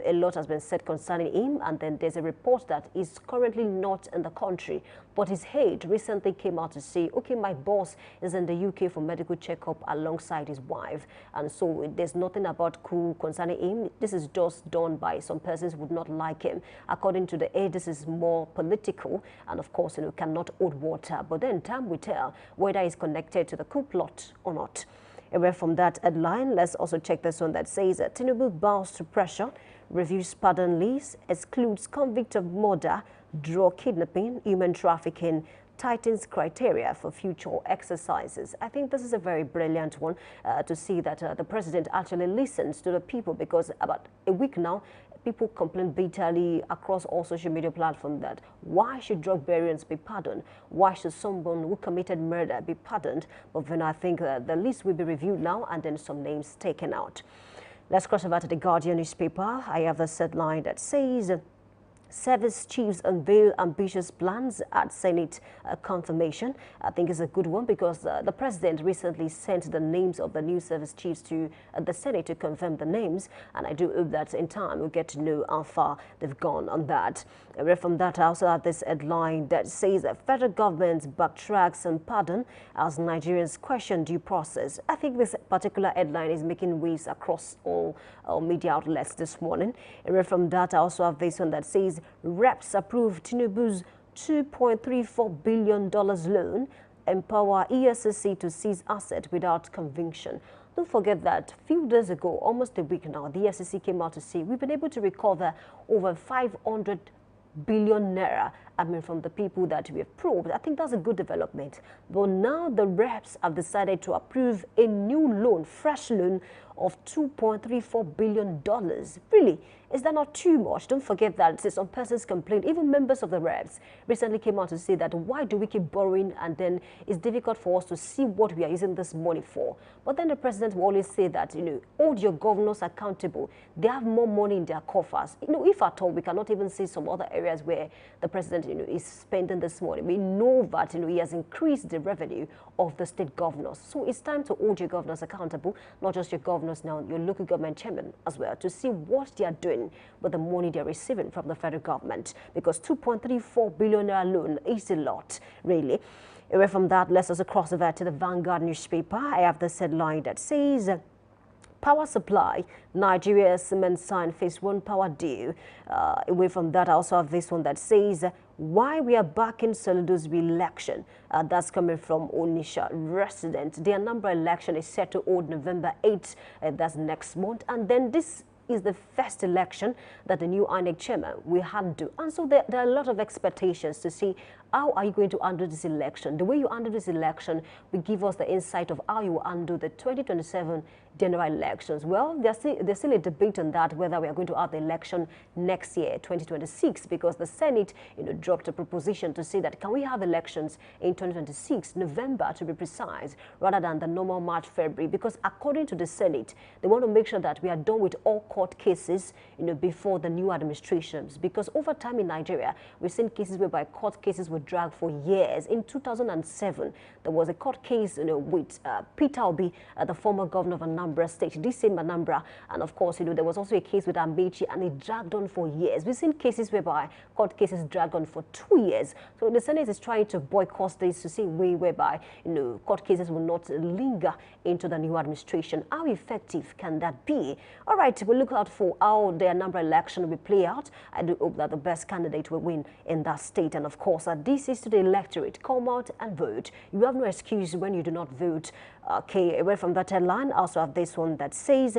C: a lot has been said concerning him. And then there's a report that he's currently not in the country. But his aide recently came out to say, okay, my boss is in the UK for medical checkup alongside his wife. And so there's nothing about coup concerning him. This is just done by some persons who would not like him. According to the aide, this is more political and, of course, cannot hold water. But then time will tell whether he's connected to the coup plot or not. Away from that headline, let's also check this one that says, Tinubu bows to pressure, reviews pardon list, excludes convict of murder, drug kidnapping, human trafficking, tightens criteria for future exercises. I think this is a very brilliant one to see that the president actually listens to the people, because about a week now, people complain bitterly across all social media platforms that why should drug barons be pardoned? Why should someone who committed murder be pardoned? But then I think the list will be reviewed now and then some names taken out. Let's cross over to the Guardian newspaper. I have a headline that says, service chiefs unveil ambitious plans at Senate confirmation. I think it's a good one because the president recently sent the names of the new service chiefs to the Senate to confirm the names. And I do hope that in time we'll get to know how far they've gone on that. Away from that, I also have this headline that says that federal government backtracks and pardon as Nigerians question due process. I think this particular headline is making waves across all media outlets this morning. Away from that, I also have this one that says, reps approve Tinubu's $2.34 billion loan, empower EFCC to seize asset without conviction. Don't forget that a few days ago, almost a week now, the EFCC came out to say we've been able to recover over 500 billion naira, from the people that we have probed. I think that's a good development. But now the reps have decided to approve a new loan, fresh loan of $2.34 billion. Really? Is that not too much? Don't forget that some persons complained, even members of the reps recently came out to say that why do we keep borrowing and then it's difficult for us to see what we are using this money for. But then the president will always say that, hold your governors accountable. They have more money in their coffers. If at all, we cannot even see some other areas where the president, is spending this money. We know that, he has increased the revenue of the state governors. So it's time to hold your governors accountable, not just your governors us now your local government chairman as well to see what they are doing with the money they're receiving from the federal government, because 2.34 billion naira loan is a lot, really. Away from that, let's also cross over to the Vanguard newspaper. I have this headline that says, power supply, Nigeria cement sign phase 1 power deal. Away from that, I also have this one that says, why we are backing Soludo's re-election. That's coming from Onisha resident. The Anambra election is set to hold November 8th. That's next month. And then this is the first election that the new INEC chairman will handle. And so there are a lot of expectations to see how are you going to handle this election. The way you handle this election will give us the insight of how you will handle the 2027 general elections. Well, there's still a debate on that, whether we are going to have the election next year, 2026, because the Senate, dropped a proposition to say that can we have elections in 2026, November to be precise, rather than the normal March, February, because according to the Senate, they want to make sure that we are done with all court cases, before the new administrations, because over time in Nigeria, we've seen cases whereby court cases were dragged for years. In 2007, there was a court case, with Peter Obi, the former governor of Anambra State, this same Anambra, and of course, there was also a case with Amechi, and it dragged on for years. We've seen cases whereby court cases dragged on for 2 years. So the Senate is trying to boycott this to see a way whereby, court cases will not linger into the new administration. How effective can that be? All right, we'll look out for how the Anambra election will play out. I do hope that the best candidate will win in that state. And of course, this is to the electorate. Come out and vote. You have no excuse when you do not vote. Okay, away from that headline, I also have this one that says,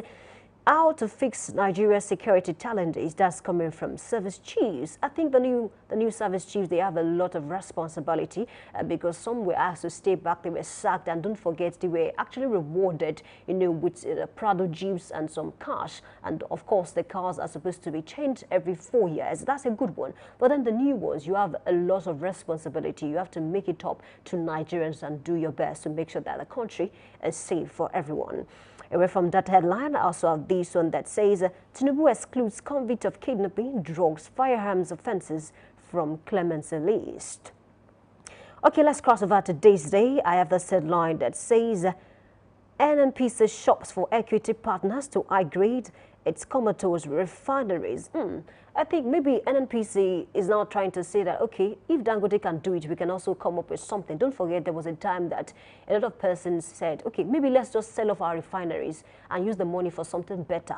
C: how to fix Nigeria's security challenges. That's coming from service chiefs. I think the new service chiefs, they have a lot of responsibility because some were asked to stay back, they were sacked, and don't forget they were actually rewarded, with Prado jeeps and some cash. And of course, the cars are supposed to be changed every 4 years. That's a good one. But then the new ones, you have a lot of responsibility. You have to make it up to Nigerians and do your best to make sure that the country is safe for everyone. Away from that headline, I also have this one that says, Tinubu excludes convict of kidnapping, drugs, firearms offences from clemency list. Okay, let's cross over to today's day. I have this headline that says, NNPC shops for equity partners to high-grade its comatose refineries. I think maybe NNPC is now trying to say that, okay, if Dangote can do it, we can also come up with something. Don't forget there was a time that a lot of persons said, okay, maybe let's just sell off our refineries and use the money for something better.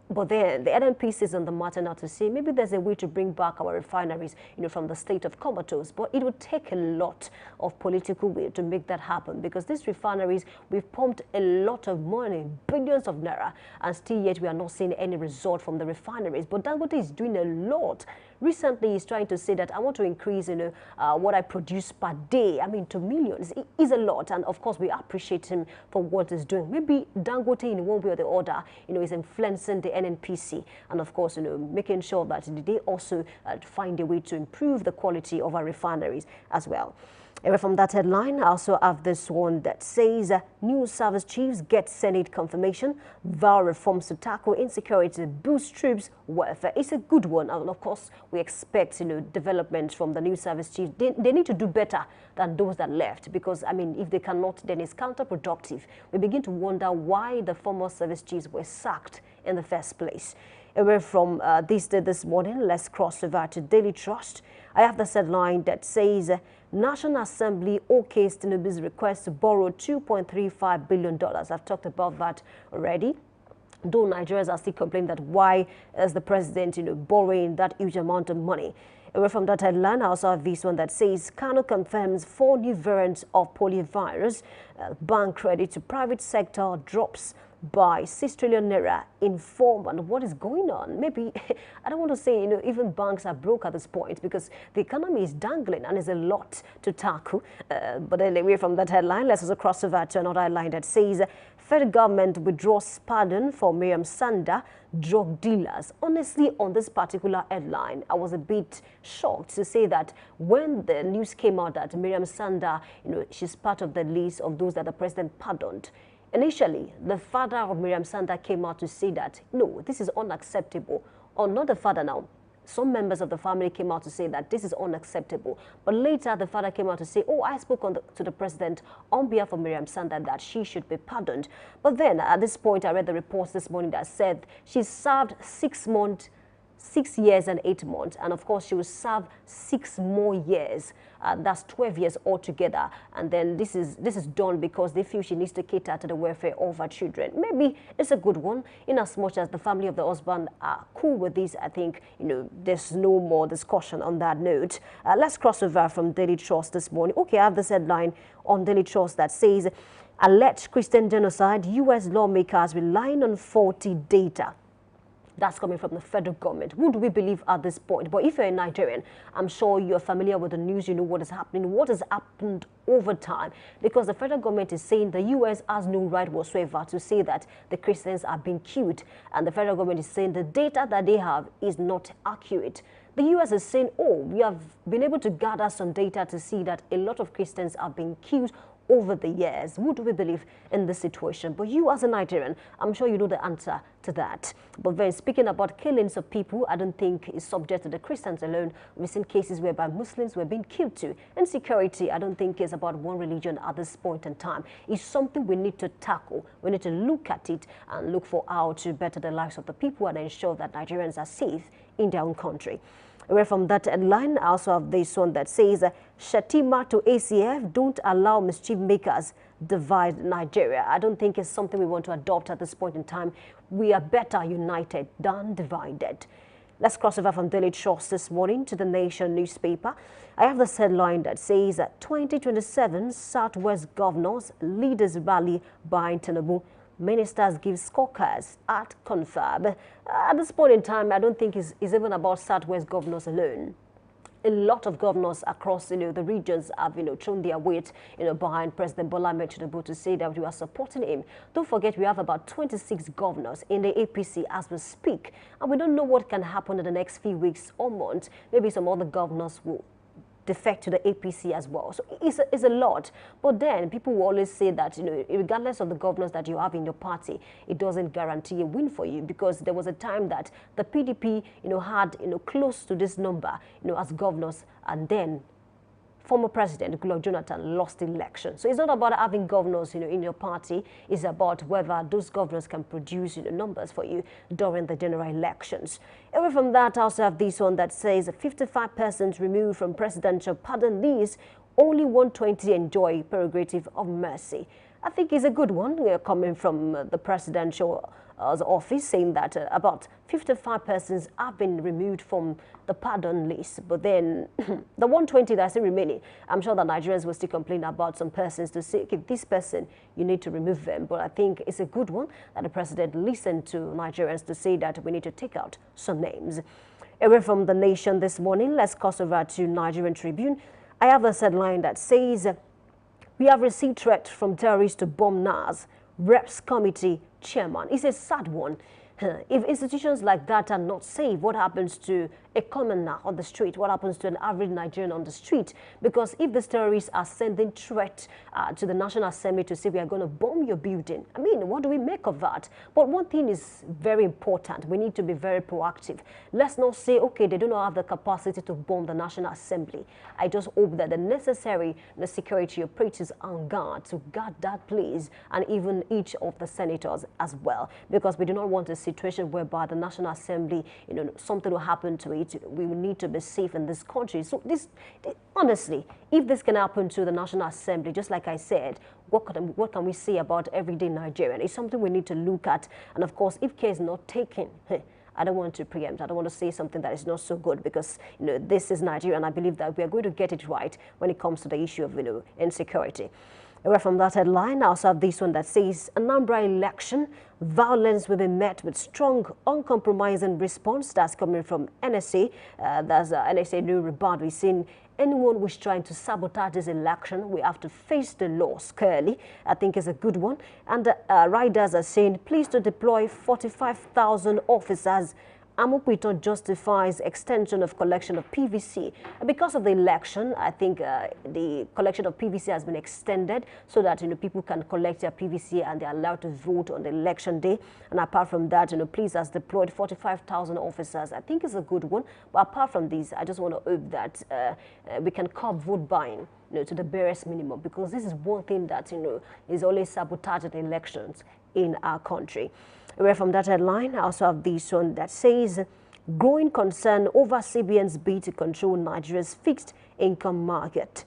C: But then the NNPC is on the matter now to say maybe there's a way to bring back our refineries, from the state of comatose. But it would take a lot of political will to make that happen, because these refineries, we've pumped a lot of money, billions of naira, and still yet we are not seeing any result from the refineries. But Dangote is doing a lot. Recently, he's trying to say that I want to increase, what I produce per day. I mean, to millions. It is a lot. And of course, we appreciate him for what he's doing. Maybe Dangote, in one way or the other, is influencing the NNPC. And of course, making sure that they also find a way to improve the quality of our refineries as well. Away from that headline, I also have this one that says, new service chiefs get Senate confirmation, vow reforms to tackle insecurity, boost troops welfare. It's a good one. And of course, we expect, development from the new service chiefs. They need to do better than those that left, because, I mean, if they cannot, then it's counterproductive. We begin to wonder why the former service chiefs were sacked in the first place. Away from this morning, let's cross over to Daily Trust. I have this headline that says, National Assembly okays Tinubu's request to borrow $2.35 billion. I've talked about that already. Though Nigerians are still complaining that why is the president, borrowing that huge amount of money. Away from that headline, I also have this one that says, Kano confirms 4 new variants of poliovirus. Bank credit to private sector drops by 6 trillion naira in 4 months. What is going on? Maybe, I don't want to say, even banks are broke at this point, because the economy is dangling and there's a lot to tackle. But then away from that headline, let's also cross over to another headline that says, federal government withdraws pardon for Miriam Sanda drug dealers. Honestly, on this particular headline, I was a bit shocked to say that when the news came out that Miriam Sanda, she's part of the list of those that the president pardoned. Initially, the father of Miriam Sanda came out to say that, no, this is unacceptable. Or not the father now. some members of the family came out to say that this is unacceptable. But later, the father came out to say, oh, I spoke to the president on behalf of Miriam Sanda that she should be pardoned. But then, at this point, I read the reports this morning that said she served 6 years and 8 months, and of course she will serve 6 more years. That's 12 years altogether. And then this is done because they feel she needs to cater to the welfare of her children. Maybe it's a good one, in as much as the family of the husband are cool with this. I think there's no more discussion on that note. Let's cross over from Daily Trust this morning. Okay, I have this headline on Daily Trust that says, alleged Christian genocide, U.S. lawmakers relying on faulty data. That's coming from the federal government. Who do we believe at this point? But if you're a Nigerian, I'm sure you're familiar with the news. You know what is happening, what has happened over time. Because the federal government is saying the U.S. has no right whatsoever to say that the Christians are being killed. And the federal government is saying the data that they have is not accurate. The U.S. is saying, oh, we have been able to gather some data to see that a lot of Christians are being killed over the years. Who do we believe in this situation? But you as a Nigerian, I'm sure you know the answer to that. But then speaking about killings of people, I don't think is subject to the Christians alone. We've seen cases whereby Muslims were being killed too. Insecurity, I don't think is about one religion at this point in time. It's something we need to tackle. We need to look at it and look for how to better the lives of the people and ensure that Nigerians are safe in their own country. Away from that headline, I also have this one that says, Shatima to ACF, don't allow mischief makers divide Nigeria. I don't think it's something we want to adopt at this point in time. We are better united than divided. Let's cross over from Daily Trust this morning to the Nation newspaper. I have this headline that says, 2027 Southwest Governors Leaders Rally by Tinubu. Ministers give scorecards at confab. At this point in time, I don't think it's even about Southwest governors alone. A lot of governors across the regions have thrown their weight behind President Bola Ahmed Tinubu to say that we are supporting him. Don't forget we have about 26 governors in the APC as we speak, and we don't know what can happen in the next few weeks or months. Maybe some other governors will defect to the APC as well. So it's a lot. But then people will always say that, regardless of the governors that you have in your party, it doesn't guarantee a win for you, because there was a time that the PDP, had, close to this number, as governors, and then former President Goodluck Jonathan lost the election. So it's not about having governors, in your party. It's about whether those governors can produce, numbers for you during the general elections. Away from that, I also have this one that says 55 persons removed from presidential pardon list, only 120 enjoy prerogative of mercy. I think it's a good one coming from the presidential office, saying that about 55 persons have been removed from the pardon list. But then the 120 that are still remaining, I'm sure that Nigerians will still complain about some persons to say, okay, this person, you need to remove them. But I think it's a good one that the president listened to Nigerians to say that we need to take out some names. Away from the Nation this morning, let's cross over to Nigerian Tribune. I have a headline that says, we have received threat from terrorists to bomb NAS, Reps Committee Chairman. It's a sad one. If institutions like that are not safe, what happens to a commoner on the street? What happens to an average Nigerian on the street? Because if these terrorists are sending threat to the National Assembly to say we are going to bomb your building, I mean, what do we make of that? But one thing is very important. We need to be very proactive. Let's not say, okay, they do not have the capacity to bomb the National Assembly. I just hope that the necessary security operatives are on guard to guard that place, and even each of the senators as well, because we do not want a situation whereby the National Assembly, something will happen to it. We will need to be safe in this country. So honestly, if this can happen to the National Assembly, just like I said, what can we say about everyday Nigerian? It's something we need to look at. And of course, if care is not taken, I don't want to preempt. I don't want to say something that is not so good, because this is Nigeria, and I believe that we are going to get it right when it comes to the issue of insecurity. Away from that headline, I also have this one that says, Anambra election, violence will be met with strong, uncompromising response. That's coming from NSA. That's NSA new report. We've seen anyone who's trying to sabotage this election, we have to face the law squarely. I think it's a good one. And riders are saying, please to deploy 45,000 officers Amukpito justifies extension of collection of PVC. Because of the election, I think the collection of PVC has been extended so that people can collect their PVC and they're allowed to vote on the election day. And apart from that, police has deployed 45,000 officers. I think it's a good one. But apart from this, I just want to hope that we can curb vote buying to the barest minimum, because this is one thing that is always sabotaging elections in our country. Away from that headline, I also have this one that says, growing concern over CBN's bid to control Nigeria's fixed income market.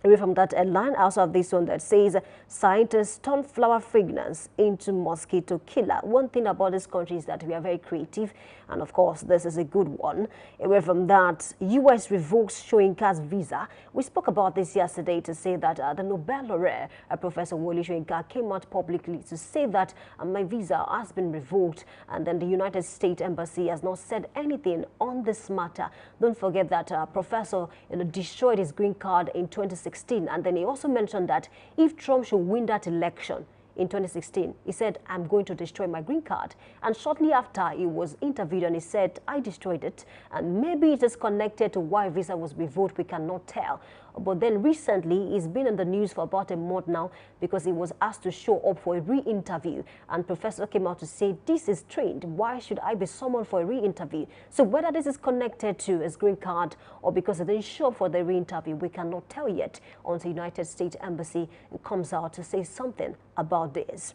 C: Away from that headline, I also have this one that says, scientists turn flower fragrance into mosquito killer. One thing about this country is that we are very creative, and of course, this is a good one. Away from that, U.S. revokes Soyinka's visa. We spoke about this yesterday to say that the Nobel laureate, Professor Wole Soyinka, came out publicly to say that my visa has been revoked, and then the United States Embassy has not said anything on this matter. Don't forget that Professor destroyed his green card in 2016. And then he also mentioned that if Trump should win that election in 2016, he said, I'm going to destroy my green card. And shortly after, he was interviewed and he said, I destroyed it. And maybe it is connected to why visa was revoked, we cannot tell. But then recently, he's been in the news for about a month now because he was asked to show up for a re-interview. And Professor came out to say, this is strange. Why should I be summoned for a re-interview? So whether this is connected to his green card or because he didn't show up for the re-interview, we cannot tell yet until the United States Embassy comes out to say something about this.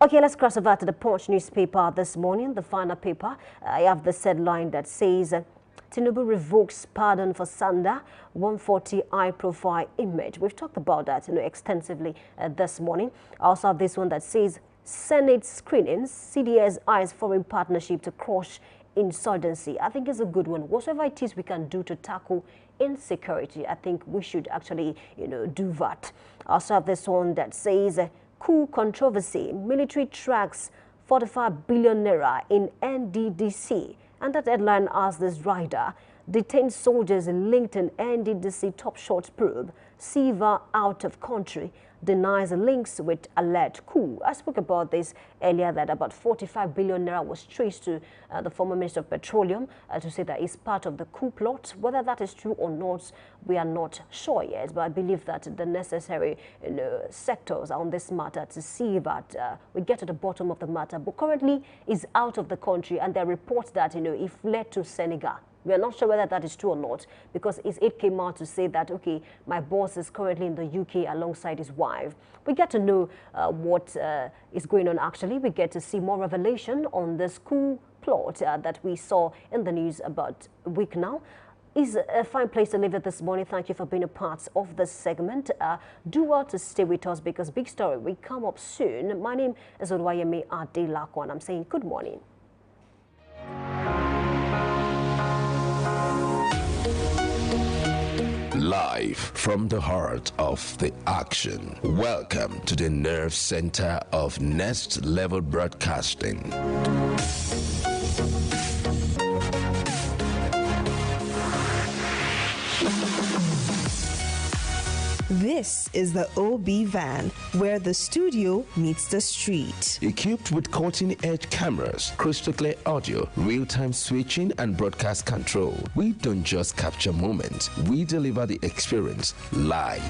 C: Okay, let's cross over to the Punch newspaper this morning, the final paper. I have this headline that says, Tinubu revokes pardon for Sanda, 140 high-profile image. We've talked about that extensively this morning. I also have this one that says, Senate screenings, CDS eyes foreign partnership to crush insurgency. I think it's a good one. Whatever it is we can do to tackle insecurity, I think we should actually, do that. I also have this one that says, coup controversy, military tracks 45 billion naira in NDDC. And that headline asks this rider, detained soldiers linked in NDDC top shot probe, Siva out of country, denies links with alleged coup. I spoke about this earlier, that about 45 billion naira was traced to the former Minister of Petroleum to say that it's part of the coup plot. Whether that is true or not, we are not sure yet. But I believe that the necessary sectors are on this matter to see that we get to the bottom of the matter. But currently, is out of the country, and there are reports that he fled to Senegal. We are not sure whether that is true or not, because it came out to say that, okay, my boss is currently in the UK alongside his wife. We get to know what is going on actually. We get to see more revelation on this coup plot that we saw in the news about a week now. Is a fine place to leave it this morning. Thank you for being a part of this segment. Do well to stay with us because big story will come up soon. My name is Odwayemi Adelakwa, and I'm saying good morning.
D: Live from the heart of the action. Welcome to the nerve center of Next Level Broadcasting.
E: This is the OB van, where the studio meets the street.
D: Equipped with cutting-edge cameras, crystal clear audio, real-time switching, and broadcast control, we don't just capture moments, we deliver the experience live.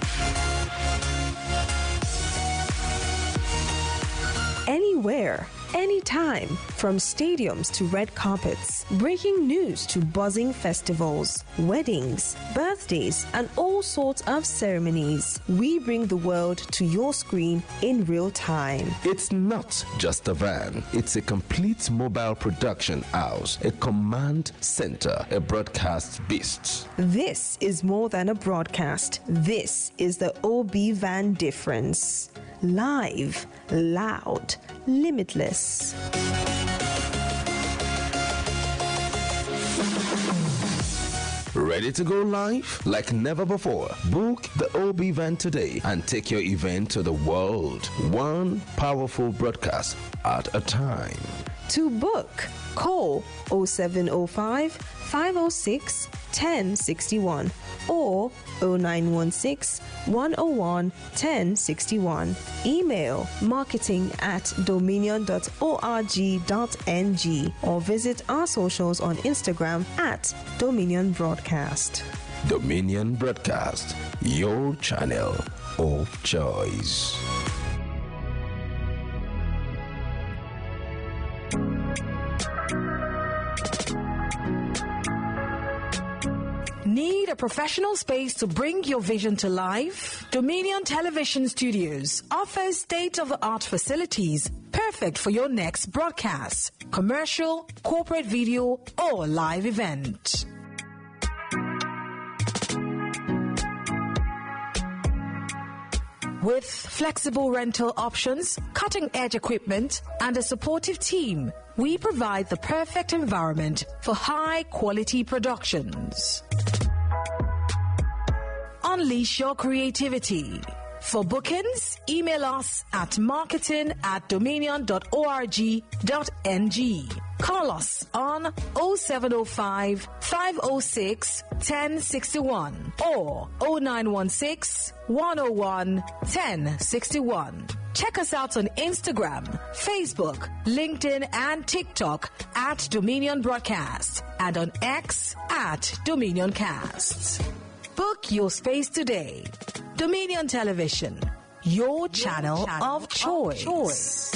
E: Anywhere, anytime, from stadiums to red carpets, breaking news to buzzing festivals, weddings, birthdays, and all sorts of ceremonies. We bring the world to your screen in real time.
D: It's not just a van, it's a complete mobile production house, a command center, a broadcast beast.
E: This is more than a broadcast. This is the OB van difference. Live, loud, limitless.
D: Ready to go live? Like never before. Book the OB van today and take your event to the world. One powerful broadcast at a time.
E: To book, call 0705 506 1061 or 0916 101 1061. Email marketing@dominion.org.ng or visit our socials on Instagram @Dominion Broadcast.
D: Dominion Broadcast, your channel of choice.
A: Need a professional space to bring your vision to life? Dominion Television Studios offers state-of-the-art facilities perfect for your next broadcast, commercial, corporate video, or live event. With flexible rental options, cutting-edge equipment, and a supportive team, we provide the perfect environment for high-quality productions. Unleash your creativity. For bookings, email us at marketing@dominion.org.ng. Call us on 0705 506 1061 or 0916 101 1061. Check us out on Instagram, Facebook, LinkedIn, and TikTok at Dominion Broadcast and on X at Dominioncast. Book your space today. Dominion Television, your channel of choice.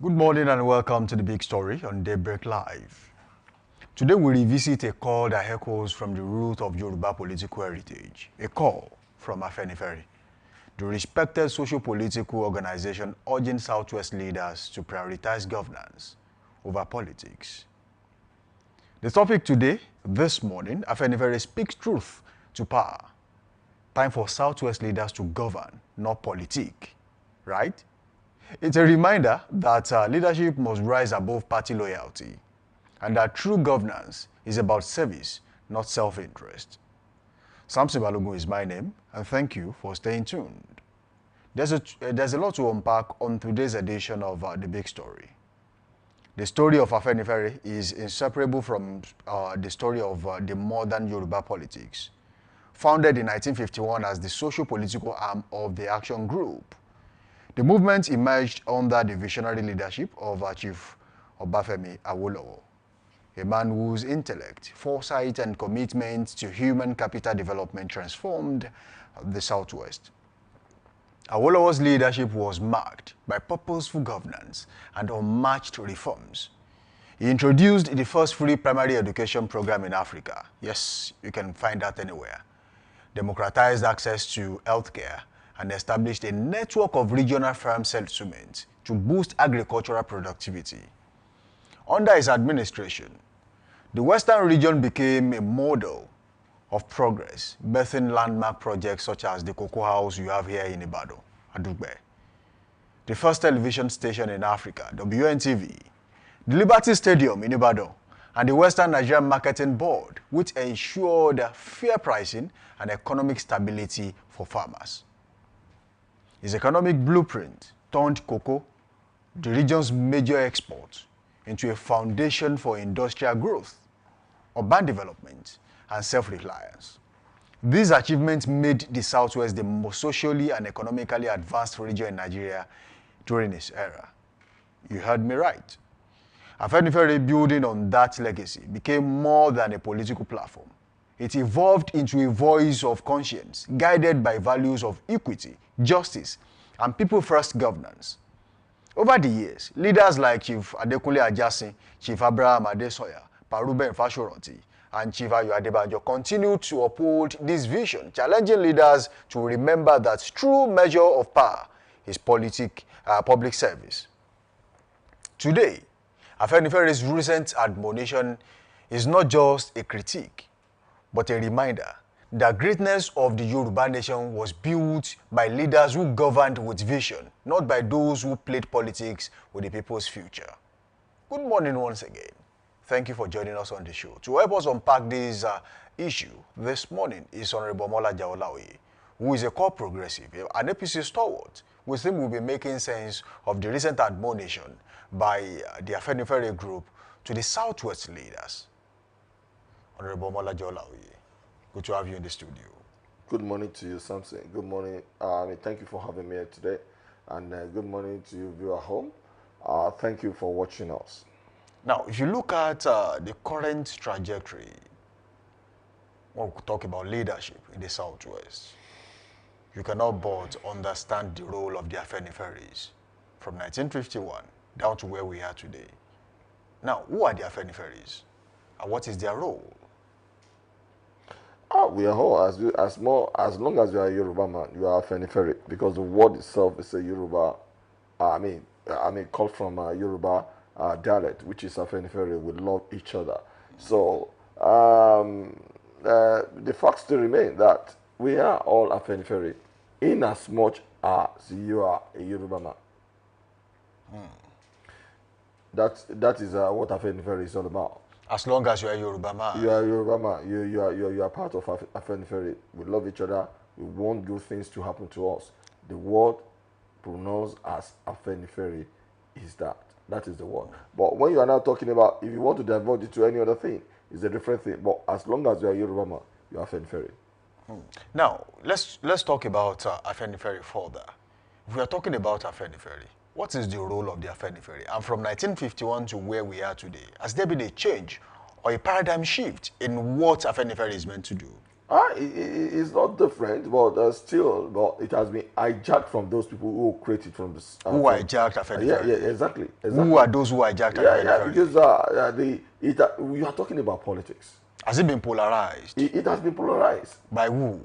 B: Good morning and welcome to The Big Story on Daybreak Live. Today we revisit a call that echoes from the root of Yoruba political heritage, a call from Afenifere, the respected socio-political organization urging Southwest leaders to prioritize governance over politics. The topic today, this morning, Afenifere speaks truth to power. Time for Southwest leaders to govern, not politique, right? It's a reminder that leadership must rise above party loyalty and that true governance is about service, not self-interest. Samson Balogun is my name, and thank you for staying tuned. There's a lot to unpack on today's edition of The Big Story. The story of Afenifere is inseparable from the story of the modern Yoruba politics. Founded in 1951 as the socio-political arm of the Action Group, the movement emerged under the visionary leadership of Chief Obafemi Awolowo, a man whose intellect, foresight, and commitment to human capital development transformed the Southwest. Awolowo's leadership was marked by purposeful governance and unmatched reforms. He introduced the first free primary education program in Africa. Yes, you can find that anywhere. Democratized access to healthcare and established a network of regional farm settlements to boost agricultural productivity. Under his administration, the Western region became a model of progress, birthing landmark projects such as the Cocoa House you have here in Ibadan, Adugbe, the first television station in Africa, WNTV, the Liberty Stadium in Ibadan, and the Western Nigerian Marketing Board, which ensured fair pricing and economic stability for farmers. His economic blueprint turned cocoa, the region's major export, into a foundation for industrial growth, urban development, and self-reliance. These achievements made the Southwest the most socially and economically advanced region in Nigeria during his era. You heard me right. Afenifere, building on that legacy, became more than a political platform. It evolved into a voice of conscience, guided by values of equity, justice, and people-first governance. Over the years, leaders like Chief Adekunle Ajasin, Chief Abraham Adesoya, Paruben Fashoranti, and Chief Ayo Adebanjo continued to uphold this vision, challenging leaders to remember that true measure of power is public service. Today, Afenifere's recent admonition is not just a critique, but a reminder that greatness of the Yoruba nation was built by leaders who governed with vision, not by those who played politics with the people's future. Good morning once again. Thank you for joining us on the show. To help us unpack this issue this morning is Honorable Mola Jaolawi, who is a core progressive, an APC stalwart. With him, we'll be making sense of the recent admonition by the Afenifere group to the Southwest leaders. Honorable Mola Jaolawi, good to have you in the studio.
F: Good morning to you, Samson. Good morning. Thank you for having me here today. And good morning to you, viewer home. Thank you for watching us.
B: Now, if you look at the current trajectory, when we talk about leadership in the Southwest, you cannot but understand the role of the Afeniferes from 1951 down to where we are today. Now, who are the Afeniferes and what is their role?
F: We are all, as long as you are a Yoruba man, you are Afenifere, because the word itself is a Yoruba, called from Yoruba dialect, which is Afenifere. We love each other. So the fact still remains that we are all Afenifere, in as much as you are a Yoruba man. That is what Afenifere is all about.
B: As long as you are a Yoruba man.
F: You are a Yoruba man. You are part of Afenifere. We love each other. We want good things to happen to us. The word pronounced as Afenifere is that. That is the word. But when you are now talking about, if you want to divert it to any other thing, it's a different thing. But as long as you are a Yoruba man, you are Afenifere.
B: Now, let's talk about Afenifere further. If we are talking about Afenifere, what is the role of the Afenifere? And from 1951 to where we are today, has there been a change or a paradigm shift in what Afenifere is meant to do?
F: It's not different, but but it has been hijacked from those people who created from this.
B: Who hijacked Afenifere?
F: Yeah, exactly.
B: Who are those who hijacked Afenifere?
F: Because we are talking about politics.
B: Has it been polarized?
F: It has been polarized.
B: By who?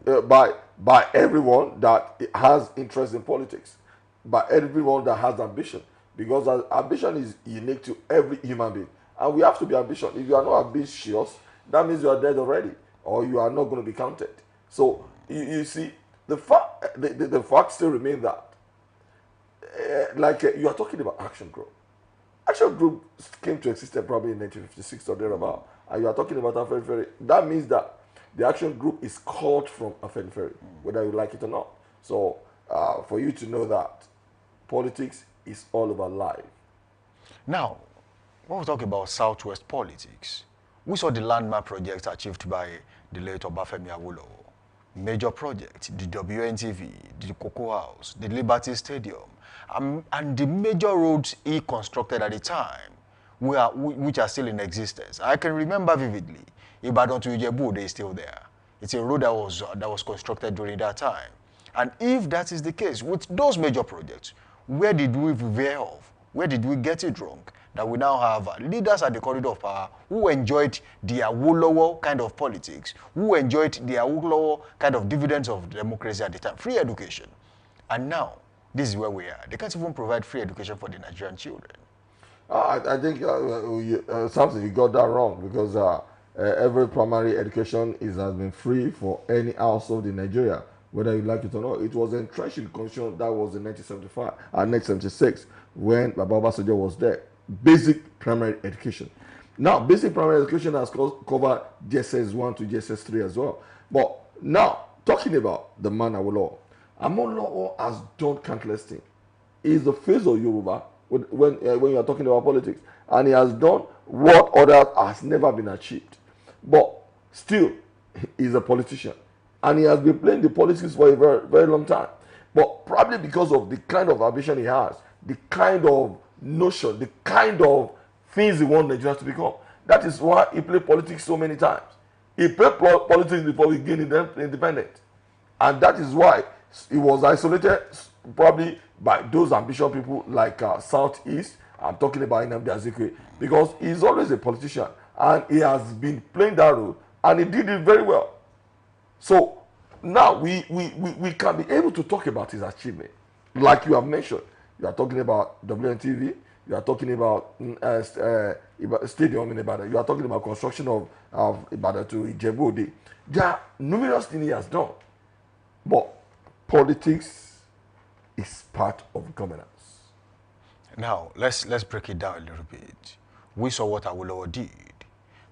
F: By everyone that has interest in politics. By everyone that has ambition. Because ambition is unique to every human being. And we have to be ambitious. If you are not ambitious, that means you are dead already. Or you are not going to be counted. So, you see, the fact still remains that, you are talking about Action Group. Action Group came to existence probably in 1956 or thereabout. And you are talking about Afenifere. That means that the Action Group is called from Afenifere, whether you like it or not. So, for you to know that politics is all about life.
B: Now, when we talk about Southwest politics, we saw the landmark projects achieved by the late Obafemi Awolowo. Major projects, the WNTV, the Cocoa House, the Liberty Stadium, and the major roads he constructed at the time, which are still in existence. I can remember vividly, Ibadan to Ijebu, they is still there. It's a road that was constructed during that time. And if that is the case, with those major projects, where did we veer off? Where did we get it wrong? That we now have leaders at the corridor of power who enjoyed the Awolowo kind of politics, who enjoyed the Awolowo kind of dividends of democracy at the time, free education. And now, this is where we are. They can't even provide free education for the Nigerian children.
F: I think something you got that wrong, because every primary education has been free for any household in Nigeria, whether you like it or not. It was entrenched in the constitution that was in 1975 and 1976 when Baba Obasanjo was there. Basic primary education. Now, basic primary education has covered JSS 1 to JSS 3 as well. But now, talking about the man Awolowo has done countless things. He is the face of Yoruba when you are talking about politics. And he has done what others has never been achieved. But still, he is a politician. And he has been playing the politics for a very, very long time. But probably because of the kind of ambition he has, the kind of notion, the kind of things he wants Nigeria to become. That is why he played politics so many times. He played politics before he gained independence. And that is why he was isolated probably by those ambitious people like Southeast. I'm talking about Nnamdi Azikiwe, because he's always a politician. and he has been playing that role, and he did it very well. So now we can be able to talk about his achievement, like you have mentioned. You are talking about WNTV. You are talking about stadium in Ibadan. You are talking about construction of Ibadan to Ijebu-Ode. There are numerous things he has done, but politics is part of governance.
B: Now, let's break it down a little bit. We saw what Awolowo did.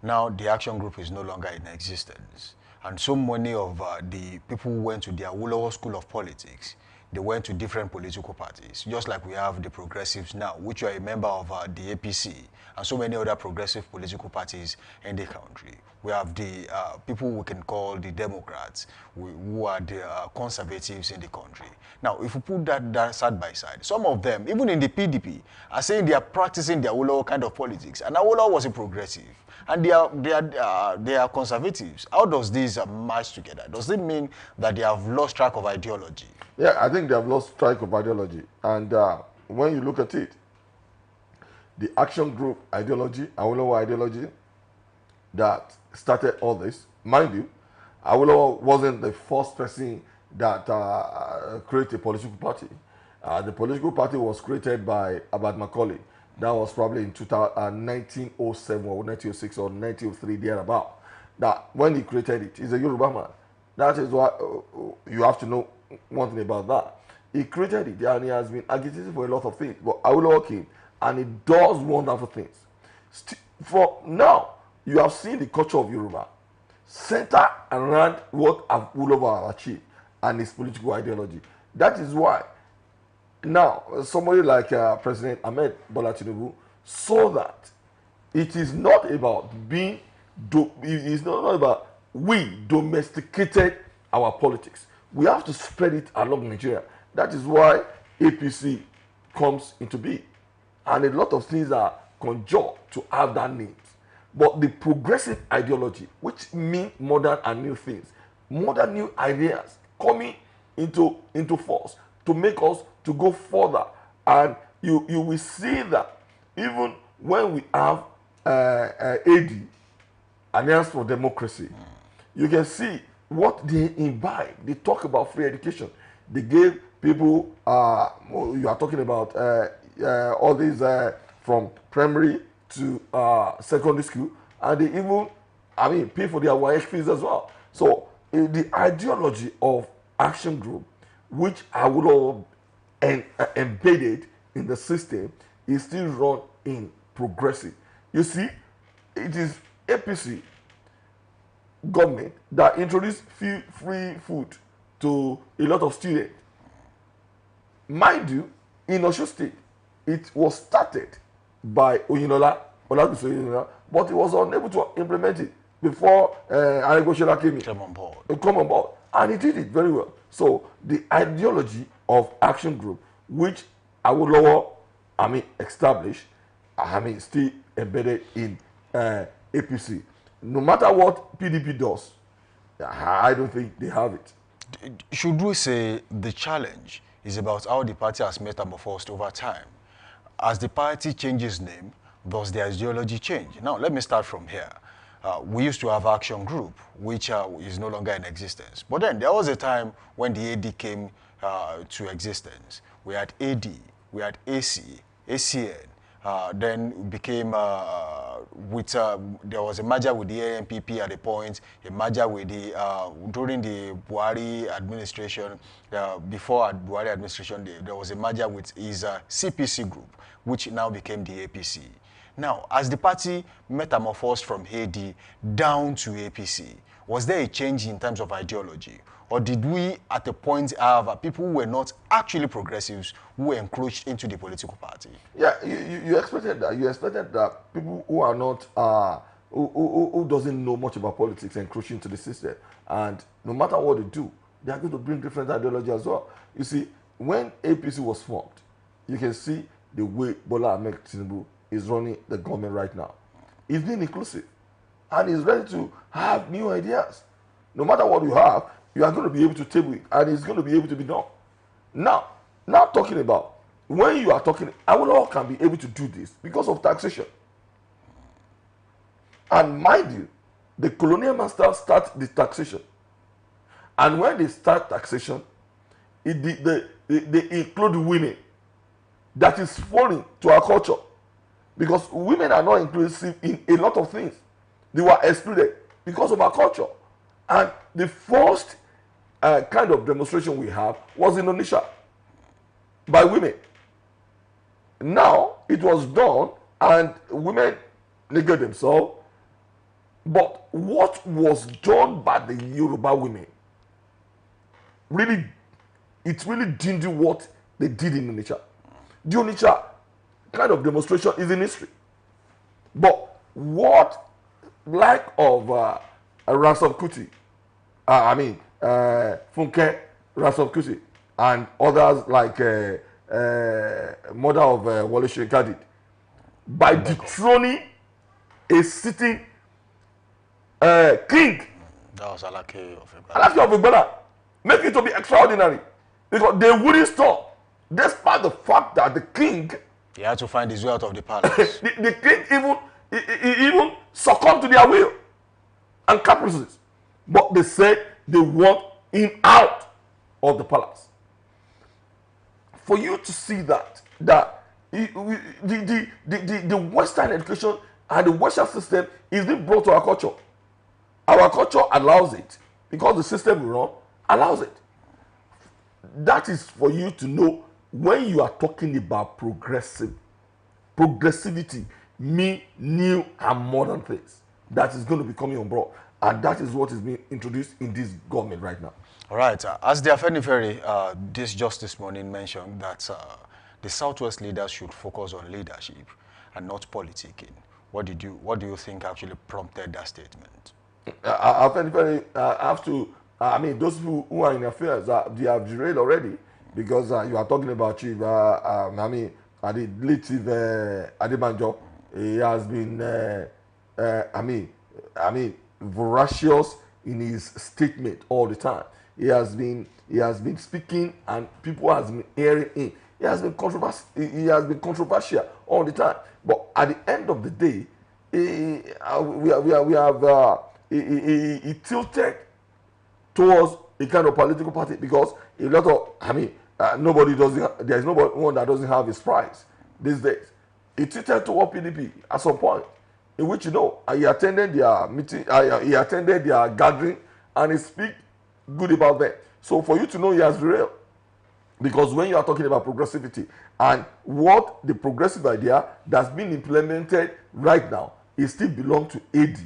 B: Now, the action group is no longer in existence. And so many of the people who went to the Awolowo School of Politics, they went to different political parties, just like we have the progressives now, which are a member of the APC, and so many other progressive political parties in the country. We have the people we can call the Democrats, who are the conservatives in the country. Now, if we put that side by side, some of them, even in the PDP, are saying they are practicing the Awolowo kind of politics, and Awolowo was a progressive, and they are conservatives. How does this match together? Does it mean that they have lost track of ideology?
F: Yeah, I think they have lost track of ideology. And when you look at it, the action group ideology, Awolowo ideology, that started all this, mind you, Awolowo wasn't the first person that created a political party. The political party was created by Abad Macaulay. That was probably in 1907 or 1906 or 1903, thereabout. That when he created it, he's a Yoruba man. That is why you have to know one thing about that. He created it and he has been agitating for a lot of things. But Awolowo came and he does wonderful things. For now, you have seen the culture of Yoruba center around what Awolowo has achieved and his political ideology. That is why now somebody like President Ahmed Bola Tinubu saw that it is not about being, it's not about we domesticated our politics. We have to spread it along Nigeria. That is why APC comes into being. And a lot of things are conjured to have that name. But the progressive ideology, which means modern and new things, modern new ideas coming into force to make us to go further. And you will see that even when we have AD, Alliance for Democracy, you can see what they imbibe. They talk about free education. They gave people, you are talking about all these from primary to secondary school, and they even, pay for their WAEC fees as well. So the ideology of action group, which I would all embedded in the system, is still run in progressive. You see, it is APC government that introduced free food to a lot of students. Mind you, in Osun State, it was started by Oyinola, but he was unable to implement it before Aregoshola came in. Come on board. And he did it very well. So the ideology of action group, which Awolowo, established, still embedded in APC. No matter what PDP does, I don't think they have it.
B: Should we say the challenge is about how the party has metamorphosed over time? As the party changes name, does the ideology change? Now, let me start from here. We used to have Action Group, which is no longer in existence. But then there was a time when the AD came to existence. We had AD, we had AC, ACN. Then became there was a merger with the ANPP at a point, a merger with the during the Buhari administration. Before Buhari administration, there was a merger with his CPC group, which now became the APC. Now, as the party metamorphosed from AD down to APC, was there a change in terms of ideology? Or did we, at a point, have people who were not actually progressives who were encroached into the political party?
F: Yeah, you expected that. You expected that people who are not, who doesn't know much about politics encroach into the system. And no matter what they do, they are going to bring different ideology as well. You see, when APC was formed, you can see the way Bola Ahmed Tinubu is running the government right now. He's being inclusive. And he's ready to have new ideas. No matter what you have, you are going to be able to table it, and it's going to be able to be done. Now talking about, when you are talking, Awolowo can be able to do this because of taxation. And mind you, the colonial masters start the taxation. And when they start taxation, they include women. That is foreign to our culture. Because women are not inclusive in a lot of things. They were excluded because of our culture. And the first kind of demonstration we have was in Indonesia by women. Now, it was done and women negate themselves. But what was done by the Yoruba women, it really didn't do what they did in Indonesia. The Onitsha kind of demonstration is in history. But what like of Ransom Kuti, Funke Ransom Kuti, and others like mother of Wole Soyinka did, by dethroning a sitting king.
B: That was Alake of Igbala.
F: Alake of Igbala. Make it to be extraordinary. Because they wouldn't stop. Despite the fact that the king...
B: He had to find his way out of the palace.
F: the king even succumbed to their will and caprices. But they said they want him out of the palace. For you to see that the Western education and the Western system is being brought to our culture. Our culture allows it because the system we run allows it. That is for you to know when you are talking about progressivity mean new and modern things that is going to be coming on board. And that is what is being introduced in this government right now.
B: All right. As the Afenifere this morning mentioned that the Southwest leaders should focus on leadership and not politicking. What do you think actually prompted that statement?
F: Afenifere have to, those people who are in affairs, they have derailed already because you are talking about Chief, the late Chief Adebanjo. He has been, voracious in his statement all the time. He has been speaking and people has been hearing him. He has been controversial all the time. But at the end of the day, he tilted towards a kind of political party because a lot of there is nobody that doesn't have his prize these days. He tilted toward PDP at some point, in which he attended their meeting, he attended their gathering, and he speak good about them. So for you to know he has derailed, because when you are talking about progressivity and what the progressive idea that's been implemented right now, it still belongs to AD,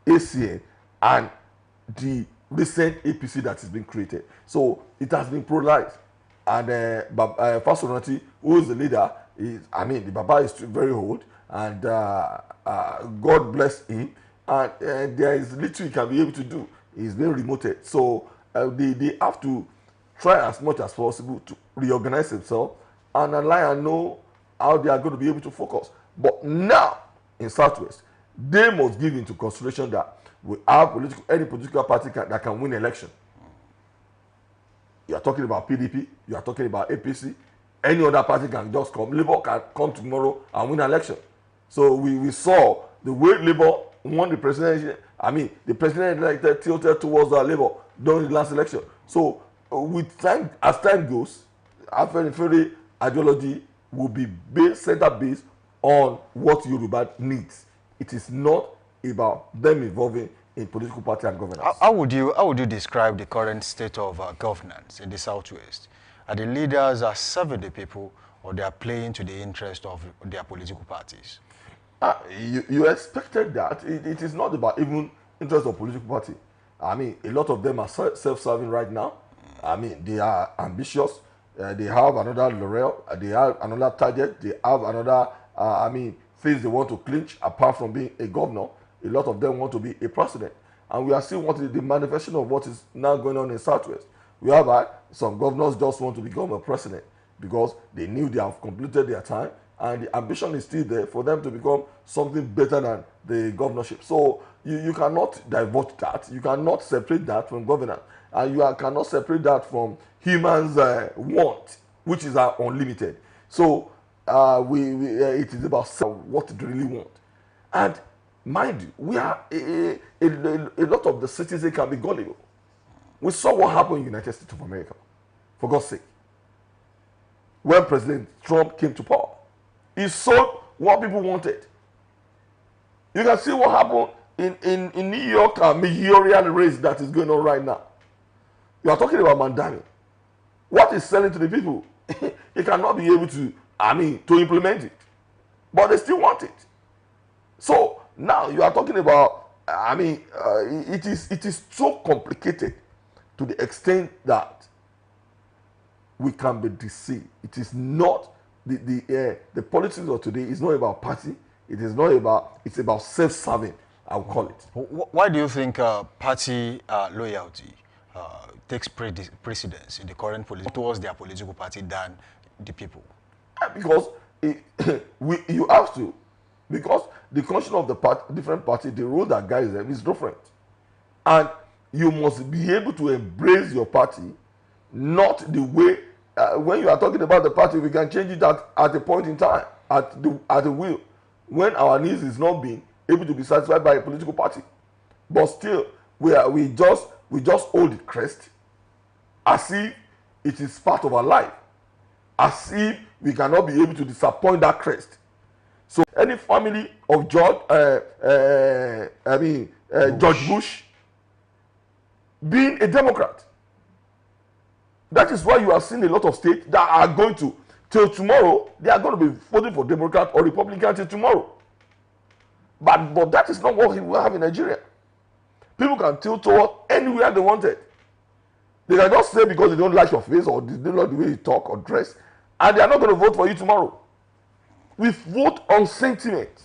F: ACN, and the recent APC that is being created. So it has been polarized. And Fasoranti, who is the leader, the Baba is very old, and God bless him. And there is little he can be able to do. He's been remoted. So they have to try as much as possible to reorganize themselves and align and know how they are going to be able to focus. But now, in Southwest, they must give into consideration that we have any political party that can win election. You are talking about PDP, you are talking about APC, any other party can just come. Labour can come tomorrow and win an election. So we saw the way Labour won the presidency. The president elected tilted towards Labour during the last election. So with time, as time goes, Afenifere ideology will be center-based on what Yoruba needs. It is not about them involving in political party and governance.
B: How would you describe the current state of governance in the Southwest? Are the leaders serving the people, or they are playing to the interest of their political parties?
F: You expected that. It is not about even interest of political party. A lot of them are self-serving right now. They are ambitious. They have another laurel. They have another target. They have another, things they want to clinch apart from being a governor. A lot of them want to be a president. And we are seeing what is the manifestation of what is now going on in Southwest. We have some governors just want to become a president because they knew they have completed their time, and the ambition is still there for them to become something better than the governorship. So you cannot divert that. You cannot separate that from governance. And you cannot separate that from humans' want, which is unlimited. So it is about what they really want. And mind you, we are a lot of the citizens can be gullible. We saw what happened in the United States of America, for God's sake. When President Trump came to power, he sold what people wanted. You can see what happened in New York, mayoral race that is going on right now. You are talking about Mandami. What is selling to the people? He cannot be able to, to implement it. But they still want it. So now you are talking about, it is so complicated to the extent that we can be deceived. It is not the politics of today is not about party. It is not about, it's about self-serving, I would call it.
B: Why do you think party loyalty takes precedence in the current politics towards their political party than the people?
F: Because you have to. Because the conscience of the different party, the role that guides them is different. And you must be able to embrace your party, not the way, when you are talking about the party, we can change it at a point in time, at the will, when our needs is not being able to be satisfied by a political party. But still, we just hold the crest as if it is part of our life, as if we cannot be able to disappoint that crest. So any family of George Bush being a Democrat, that is why you are seeing a lot of states that are going to, till tomorrow, they are going to be voting for Democrat or Republican till tomorrow. But that is not what we have in Nigeria. People can tilt toward anywhere they wanted. They can just say because they don't like your face or they don't like the way you talk or dress, and they are not going to vote for you tomorrow. We vote on sentiment.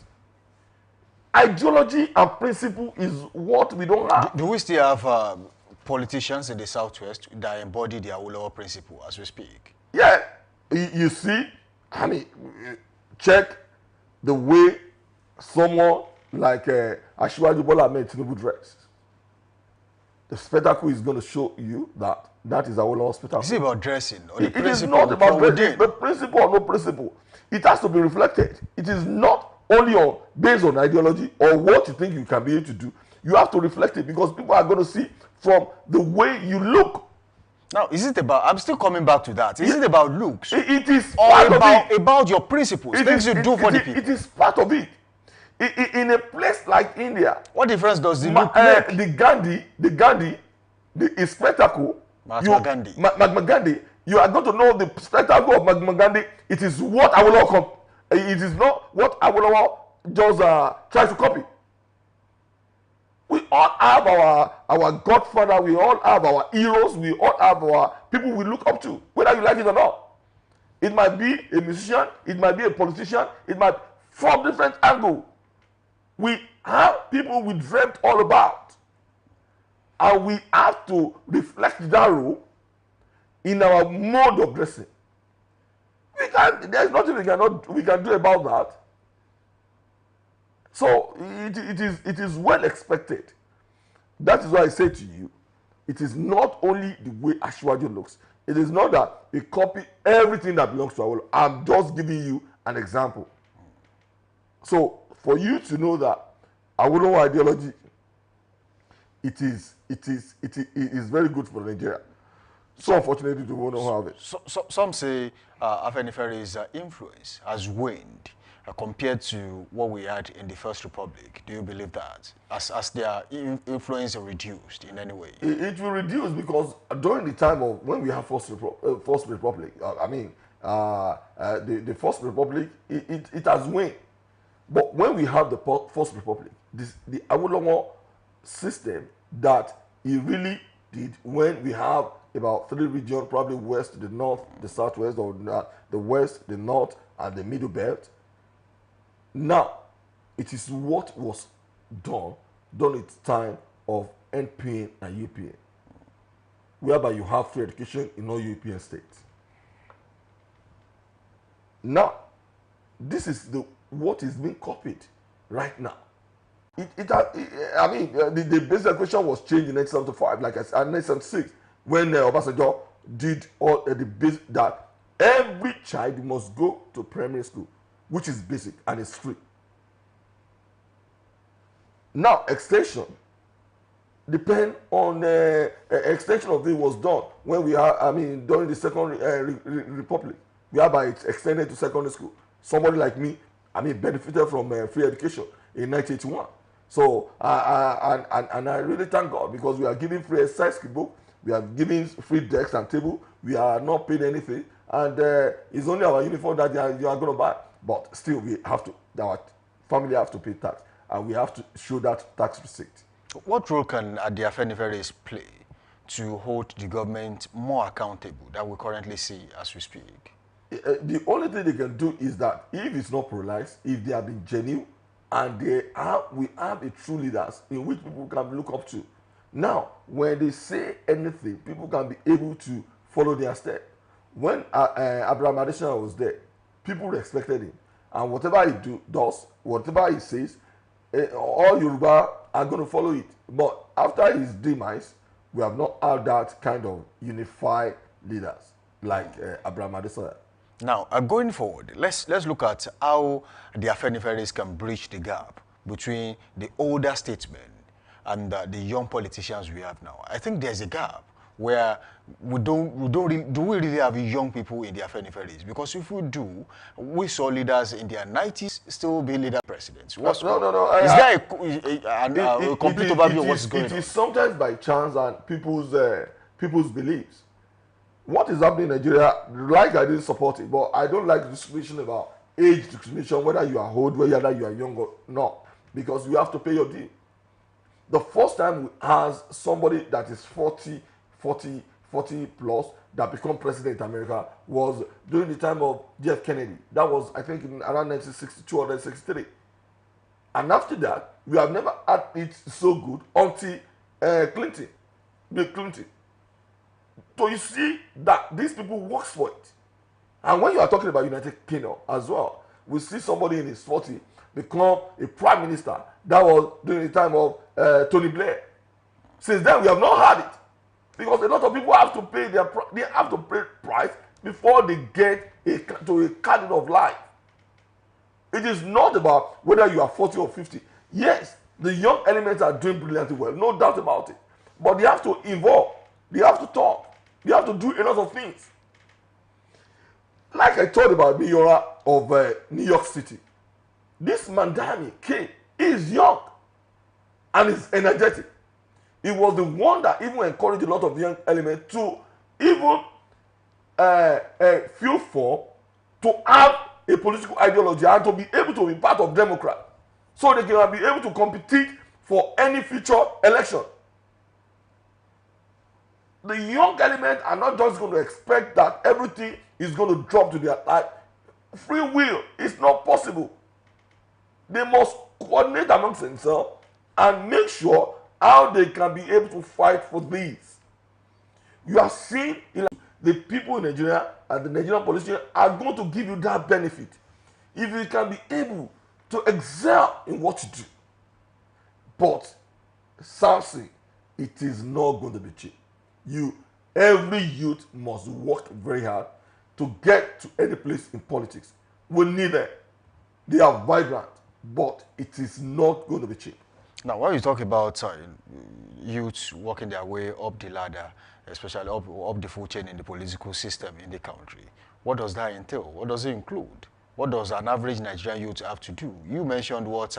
F: Ideology and principle is what we don't have.
B: Do we still have politicians in the Southwest that embody the Awolowo principle as we speak?
F: Yeah, you see, check the way someone like Asiwaju Bola Ahmed Tinubu dress. The spectacle is going to show you that is Awolowo spectacle.
B: Is it about dressing or the
F: it
B: principle?
F: It is not about dressing, the principle or no principle. It has to be reflected. It is not only based on ideology or what you think you can be able to do. You have to reflect it because people are going to see from the way you look.
B: Now, is it about, I'm still coming back to that. Is it about looks?
F: It is
B: or
F: part of it.
B: About your principles, things you do for the people?
F: It is part of it. In a place like India,
B: what difference does the look make?
F: The spectacle,
B: Mahatma Gandhi.
F: Mahatma Gandhi, you are going to know the spectacle of Mahatma Gandhi. It is what Awolowo it is not what Awolowo just tries to copy. We all have our godfather, we all have our heroes, we all have our people we look up to, whether you like it or not. It might be a musician, it might be a politician, it might from different angles. We have people we dreamt all about, and we have to reflect that role in our mode of dressing. There's nothing we can do about that. So it is well expected. That is why I say to you, it is not only the way Asiwaju looks. It is not that we copy everything that belongs to Awolowo. I'm just giving you an example. So for you to know that Awolowo ideology, it is very good for Nigeria. So unfortunately, we don't have it.
B: So some say Afeniferi's influence has waned compared to what we had in the First Republic. Do you believe that? As their influence reduced in any way?
F: It will reduce because during the time of when we have First Republic, the First Republic, it has waned. But when we have the First Republic, the Awolowo system that he really did, when we have about 3 regions, probably west, the north, the southwest, or the west, the north, and the middle belt. Now, it is what was done at the time of NPN and UPN, whereby you have free education in all European states. Now, this is what is being copied right now. The basic education was changed in 1975, like I said, 1976, when Obasanjo did all the basic, that every child must go to primary school, which is basic and it's free. Now, extension depend on extension of it was done when we are, during the Second Republic, whereby it's extended to secondary school. Somebody like me, benefited from free education in 1981. So, and I really thank God because we are giving free exercise book, we are giving free desks and table, we are not paying anything, and it's only our uniform that you are going to buy. But still, we have to, our family have to pay tax, and we have to show that tax receipt.
B: What role can the Afeniferes play to hold the government more accountable that we currently see as we speak?
F: The only thing they can do is that if it's not polarized, if they have been genuine, and we have a true leaders in which people can look up to. Now, when they say anything, people can be able to follow their step. When Abraham Adesina was there, people respected him, and whatever he does, whatever he says, all Yoruba are going to follow it. But after his demise, we have not had that kind of unified leaders like Abraham Adesina.
B: Now, going forward, let's look at how the Afeniferes can bridge the gap between the older statesmen and the young politicians we have now. I think there's a gap where we really have young people in the Afeniferes? Because if we do, we saw leaders in their 90s still be leader presidents.
F: No.
B: Is there a complete overview of what's going on?
F: It is sometimes by chance and people's beliefs. What is happening in Nigeria, like I didn't support it, but I don't like discrimination about age discrimination, whether you are old, whether you are young or not, because you have to pay your due. The first time we has somebody that is 40 plus that become president in America was during the time of Jeff Kennedy. That was, I think, in around 1962 or 1963. And after that, we have never had it so good until Bill Clinton. So you see that these people work for it. And when you are talking about United Kingdom as well, we see somebody in his 40 become a prime minister. That was during the time of Tony Blair. Since then, we have not had it. Because a lot of people have to pay price before they get to a candidate of life. It is not about whether you are 40 or 50. Yes, the young elements are doing brilliantly well, no doubt about it. But they have to evolve. They have to talk. They have to do a lot of things. Like I told about Mayor of New York City. This Mandami came. He is young and is energetic. He was the one that even encouraged a lot of young elements to even feel for, to have a political ideology and to be able to be part of Democrat. So they can be able to compete for any future election. The young element are not just going to expect that everything is going to drop to their life. Free will is not possible. They must coordinate amongst themselves and make sure how they can be able to fight for these. You are seeing the people in Nigeria and the Nigerian politicians are going to give you that benefit if you can be able to excel in what you do. But sadly, it is not going to be cheap. Every youth must work very hard to get to any place in politics. We need them. They are vibrant, but it is not going to be cheap.
B: Now, when you talk about youth working their way up the ladder, especially up the food chain in the political system in the country, what does that entail? What does it include? What does an average Nigerian youth have to do? You mentioned what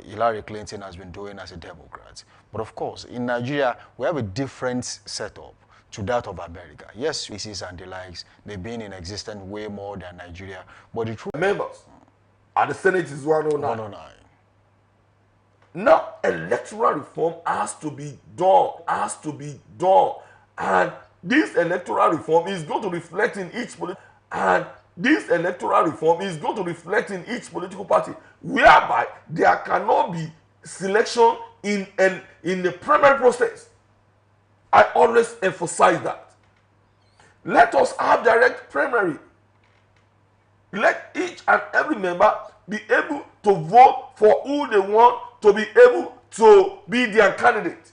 B: Hillary Clinton has been doing as a Democrat. But of course, in Nigeria, we have a different setup to that of America. Yes, species and the likes, they've been in existence way more than Nigeria. But the truth...
F: Members, and the Senate is 109.
B: 109.
F: Now, electoral reform has to be done. And this electoral reform is going to reflect in each political party, whereby there cannot be selection in the primary process. I always emphasize that. Let us have direct primary. Let each and every member be able to vote for who they want to be able to be their candidate.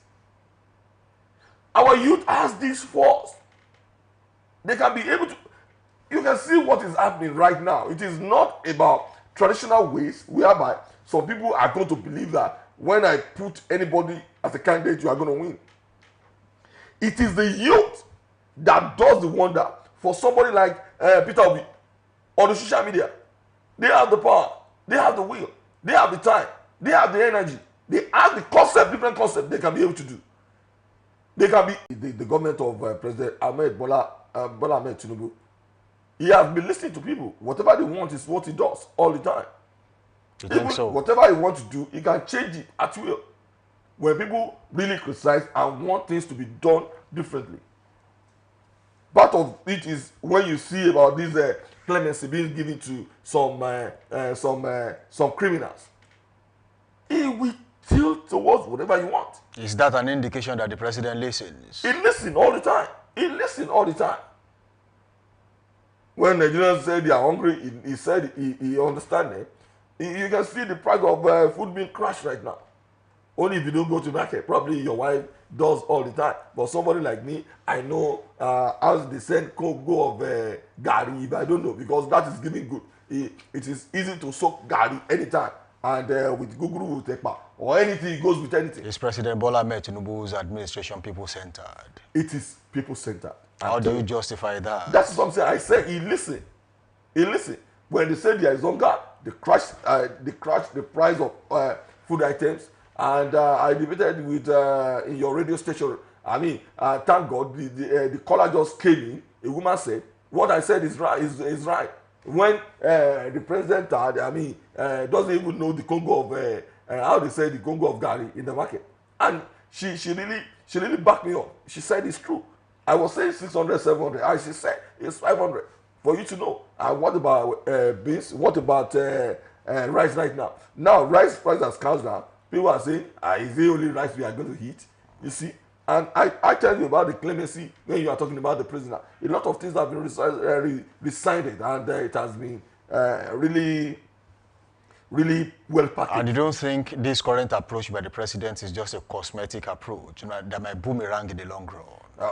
F: Our youth has this force. They can be able to. You can see what is happening right now. It is not about traditional ways whereby some people are going to believe that when I put anybody as a candidate, you are going to win. It is the youth that does the wonder. For somebody like Peter Obi on the social media, they have the power, they have the will, they have the time, they have the energy, they have the concept, different concept they can be able to do. They can be the government of President Bola Ahmed Tinubu. He has been listening to people. Whatever they want is what he does all the time.
B: You think so?
F: Whatever he wants to do, he can change it at will. When people really criticize and want things to be done differently. Part of it is when you see about this clemency being given to some criminals. He will tilt towards whatever you want.
B: Is that an indication that the president listens?
F: He listens all the time. He listens all the time. When Nigerians say they are hungry, he said he understands it. You can see the price of food being crashed right now. Only if you don't go to market. Probably your wife does all the time. But somebody like me, I know how they send go of gari, if I don't know, because that is giving good. It is easy to soak gari anytime. And with Google with Tekpa or anything, it goes with anything.
B: Is President Bola Ahmed Tinubu's administration people-centered?
F: It is people-centered.
B: How do you justify that?
F: That's something I said. He listen. He listen. When they say there is hunger, they crash the price of food items. And I debated with in your radio station. I mean, thank God the caller just came in. A woman said, "What I said is right. Is right." When the president doesn't even know the Congo of how they say the Congo of Gary in the market, and she really backed me up. She said it's true. I was saying 600, 700. She said it's 500. For you to know. And what about beans? What about rice right now? Now rice price has come down. People are saying, is it only rice we are going to eat? You see? And I tell you about the clemency when you are talking about the prisoner. A lot of things have been recited, and it has been really well packaged.
B: And you don't think this current approach by the president is just a cosmetic approach that might boomerang in the long run?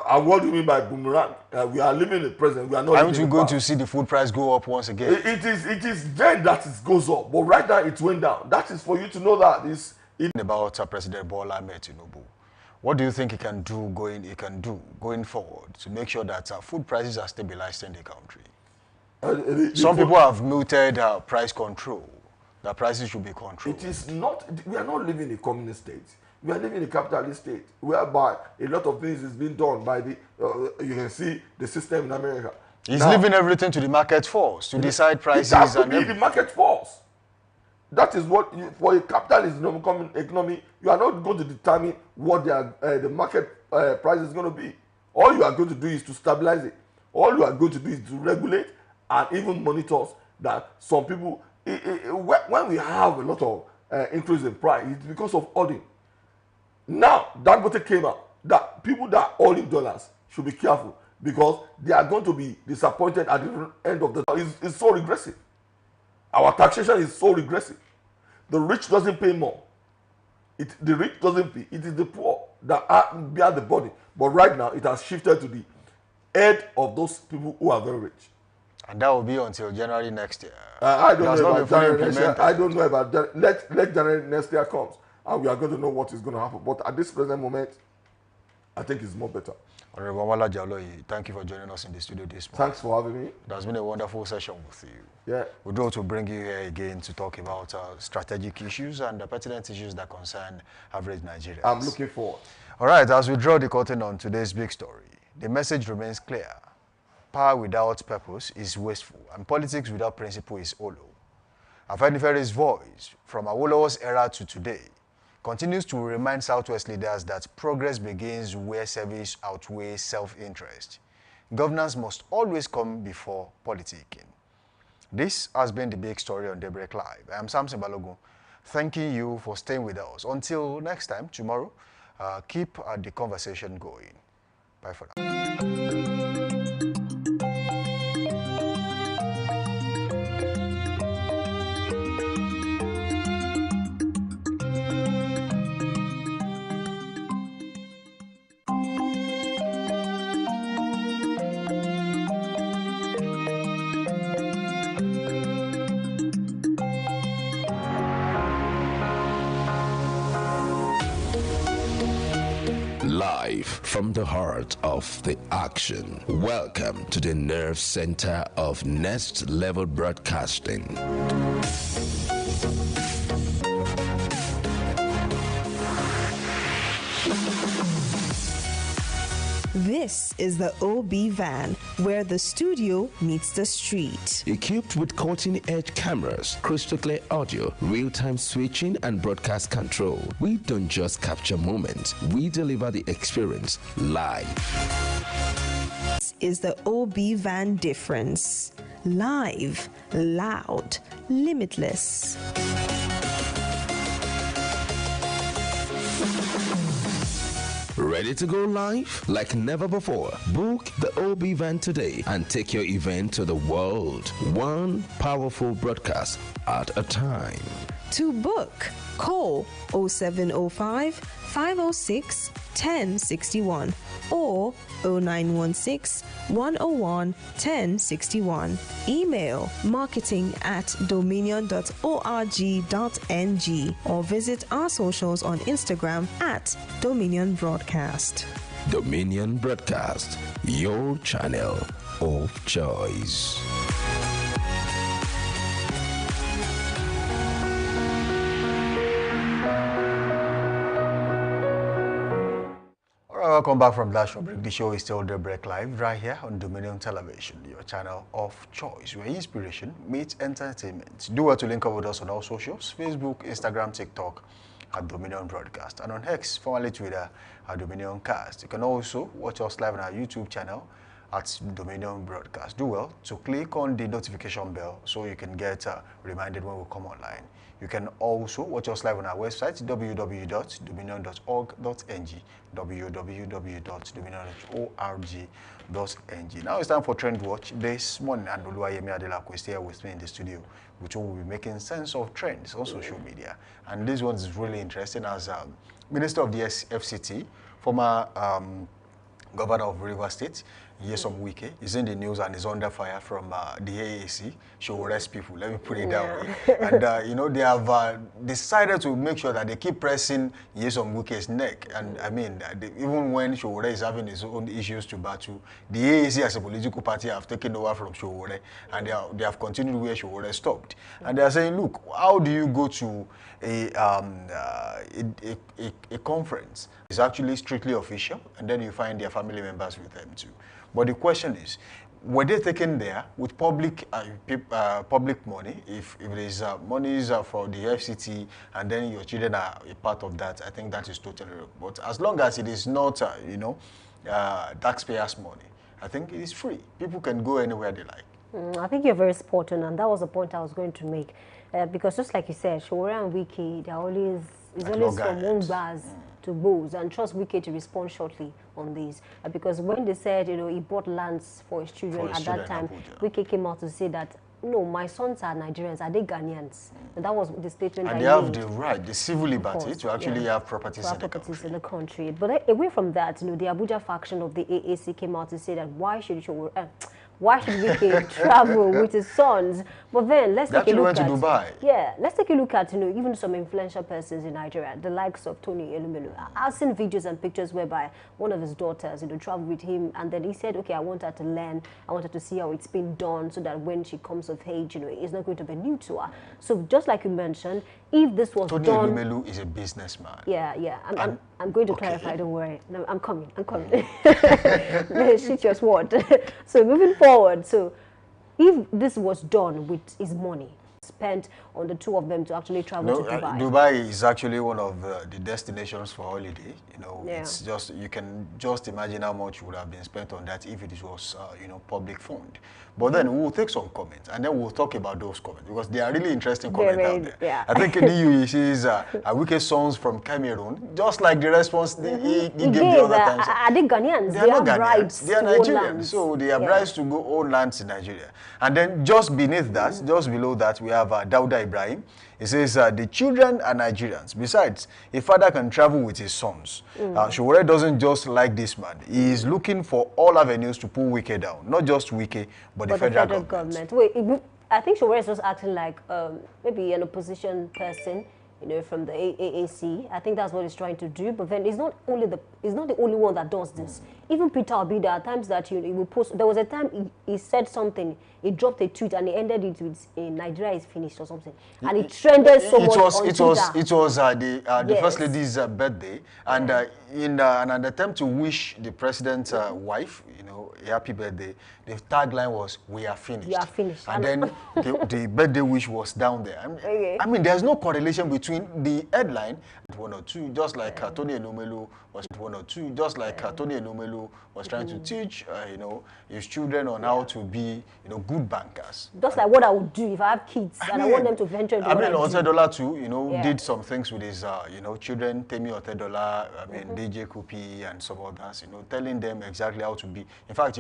F: And what do you mean by boomerang? We are living in the present. We are not.
B: Aren't you going to see the food price go up once again?
F: It is then that it goes up, but right now it went down. That is for you to know that this.
B: About President Bola Ahmed Tinubu, what do you think he can do going forward to make sure that food prices are stabilized in the country? Some people have mooted price control. The prices should be controlled.
F: It is not. We are not living in a communist state. We are living in a capitalist state, whereby a lot of things is being done by the. You can see the system in America.
B: He's leaving everything to the market force to decide prices.
F: It has to be the market force. That is what, for a capitalist economy, you are not going to determine what the market price is going to be. All you are going to do is to stabilize it. All you are going to do is to regulate and even monitor that some people, when we have a lot of increase in price, it's because of hoarding. Now, Dangote came out that people that owe in dollars should be careful because they are going to be disappointed at the end of the day. It's so regressive. Our taxation is so regressive. The rich doesn't pay more. The rich doesn't pay. It is the poor that bear the burden. But right now, it has shifted to the head of those people who are very rich.
B: And that will be until January next year.
F: I don't know about January next year. I don't know about that. Let January next year comes, and we are going to know what is going to happen. But at this present moment, I think it's more better.
B: Honorable Wala Jaloyi, thank you for joining us in the studio this morning.
F: Thanks for having me.
B: It has been a wonderful session with you.
F: Yeah.
B: We'd love to bring you here again to talk about strategic issues and the pertinent issues that concern average Nigerians.
F: I'm looking forward.
B: All right, as we draw the curtain on today's big story, the message remains clear. Power without purpose is wasteful, and politics without principle is hollow. Afeniferi's voice, from Awolowo's era to today, continues to remind Southwest leaders that progress begins where service outweighs self-interest. Governance must always come before politicking. This has been the big story on Daybreak Live. I am Samson Balogun, thanking you for staying with us. Until next time, tomorrow, keep the conversation going. Bye for now.
D: live from the heart of the action. Welcome to the nerve center of Next Level Broadcasting.
E: This is the OB van, where the studio meets the street.
D: Equipped with cutting-edge cameras, crystal clear audio, real-time switching, and broadcast control, we don't just capture moments, we deliver the experience live.
E: This is the OB van difference. Live, loud, limitless.
D: Ready to go live like never before? Book the OB van today and take your event to the world. One powerful broadcast at a time.
E: To book, call 0705 506 1061 or 0916 101 1061. Email marketing@dominion.org.ng or visit our socials on Instagram @Dominion Broadcast.
D: Dominion Broadcast, your channel of choice.
B: Welcome back from that show break. The show is still Daybreak Live right here on Dominion Television, your channel of choice, where inspiration meets entertainment. Do well to link up with us on all socials: Facebook, Instagram, TikTok at Dominion Broadcast, and on X, formerly Twitter, at Dominion Cast. You can also watch us live on our YouTube channel at Dominion Broadcast. Do well to click on the notification bell so you can get reminded when we come online. You can also watch us live on our website, www.dominion.org.ng, www.dominion.org.ng. Now it's time for Trend Watch. This morning, and Oluwayemi Adelakwe is here with me in the studio, which will be making sense of trends on social media. And this one is really interesting as Minister of the FCT, former Governor of Rivers State, Nyesom Wike, is in the news and is under fire from the AAC. She will arrest people. Let me put it that way. And you know, they have decided to make sure that they keep pressing Nyesom Wike's neck. And I mean, even when Showore is having his own issues to battle, the AAC as a political party have taken over from Showore, and they have continued where Showore stopped. And they are saying, look, how do you go to a conference? It's actually strictly official, and then you find their family members with them too. But the question is, were they taken there with public public money? If it is monies for the FCT and then your children are a part of that, I think that is totally wrong. But as long as it is not, taxpayers' money, I think it is free. People can go anywhere they like.
C: I think you're very spot on, and that was the point I was going to make. Because just like you said, Showore and Wike, they're always from one bars to bows, and trust Wike to respond shortly on this. Because when they said, he bought lands for his children at that time, Wike came out to say that, no, my sons are Nigerians, are they Ghanaians? And that was the statement.
B: And they have the right, the civil liberty to actually have properties in the country.
C: But away from that, the Abuja faction of the AAC came out to say that why should Wike travel with his sons? But then let's take a look at Dubai. Yeah, let's take a look at even some influential persons in Nigeria, the likes of Tony Elumelu. I've seen videos and pictures whereby one of his daughters traveled with him, and then he said, okay, I want her to learn, I want her to see how it's been done, so that when she comes of age, it's not going to be new to her. So just like you mentioned, if this was
B: Tony
C: done,
B: Elumelu is a business-man.
C: Yeah. I'm going to clarify. Don't worry. No, I'm coming. Shoot your sword. So moving forward, so if this was done with his money spent on the two of them to actually travel to Dubai.
B: Dubai is actually one of the destinations for holiday. It's just, you can just imagine how much would have been spent on that if it was, public fund. But then we'll take some comments, and then we'll talk about those comments, because they are really interesting comments out there.
C: Yeah.
B: I think he says, Wike sons from Cameroon, just like the response he gave the other times.
C: Are they Ghanaians?
B: They are not Ghanaians. They are Nigerians. So they have rights to go own lands in Nigeria. And then just beneath that, just below that, we have Dauda Ibrahim. He says the children are Nigerians. Besides, a father can travel with his sons. Showore doesn't just like this man. He is looking for all avenues to pull Wike down. Not just Wike, but the federal government.
C: Wait, I think Showore is just acting like maybe an opposition person from the AAC. I think that's what he's trying to do. But then it's not the only one that does this. Even Peter Obi, there are times that he will post. There was a time he said something, he dropped a tweet, and he ended it with Nigeria is finished or something, and it trended so much on Twitter.
B: It was the first lady's birthday, and in an attempt to wish the president's wife, a happy birthday, the tagline was "We are finished."
C: We are finished.
B: And then the birthday wish was down there. I mean, there's no correlation between the headline and 102, just like Tony Elumelu was 102, just like Tony Elumelu was trying to teach, his children on how to be, good bankers.
C: Just like what I would do if I have kids and I want them to venture into what I do.
B: Otedola too, did some things with his, children, Temi Otedola, DJ Kupi and some others, telling them exactly how to be. In fact,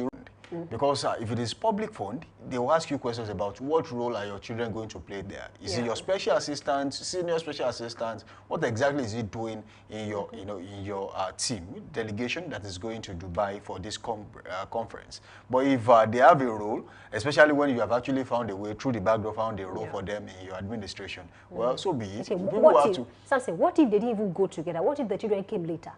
B: because if it is public fund, they will ask you questions about what role are your children going to play there. Is it your special assistant, senior special assistant? What exactly is he doing in your, in your team delegation that is going to Dubai for this conference? But if they have a role, especially when you have actually found a way through the back door, found a role for them in your administration, well, so be it.
C: Okay, what if they didn't even go together? What if the children came later?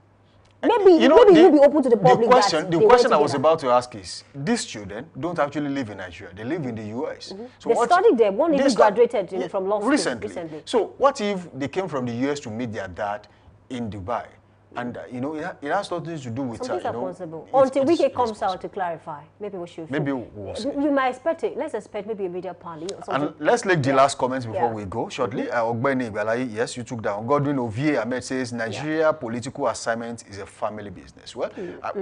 C: Maybe you'll be open to the public.
B: The question I was about to ask is, these children don't actually live in Nigeria. They live in the US.
C: So they studied there. One even graduated from law school recently.
B: So what if they came from the US to meet their dad in Dubai? And, it has nothing to do with,
C: Some things are possible. Until Wike comes out to clarify, maybe we should.
B: Maybe we'll see.
C: We might expect it. Let's expect maybe a media parley or something.
B: And let's take the last comments before we go. Shortly, Ogbeni Igbalayi, yes, you took down. Godwin Ovie Ahmed says, Nigeria political assignment is a family business. Well,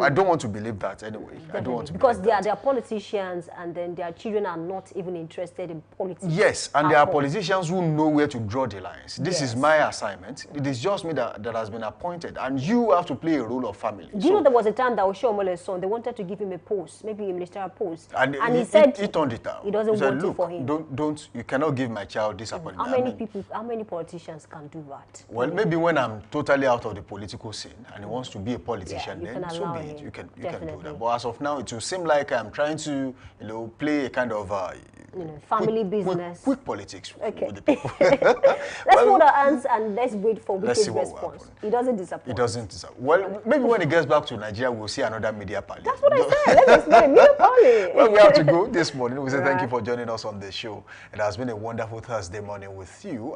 B: I don't want to believe that anyway.
C: Definitely.
B: I don't want to
C: because they are politicians and then their children are not even interested in politics.
B: Yes, and there are politicians who know where to draw the lines. This is my assignment. It is just me that has been appointed. And you have to play a role of family.
C: Do you know there was a time that Oshomole's son, they wanted to give him a post, maybe a ministerial post. And he said
B: he turned it down.
C: He doesn't want it for him.
B: You cannot give my child this appointment.
C: How many politicians can do that?
B: Well, maybe when I'm totally out of the political scene and he wants to be a politician, then so be it. You can do that. But as of now, it will seem like I'm trying to, play a kind of
C: family business.
B: Quick politics with the people.
C: Let's hold our hands and let's wait for Wike's response. He doesn't disappoint.
B: He doesn't disappoint. Well, maybe when he gets back to Nigeria, we'll see another media party.
C: That's what I said. Let's explain. Media party.
B: Well, we have to go this morning. We say thank you for joining us on the show. It has been a wonderful Thursday morning with you.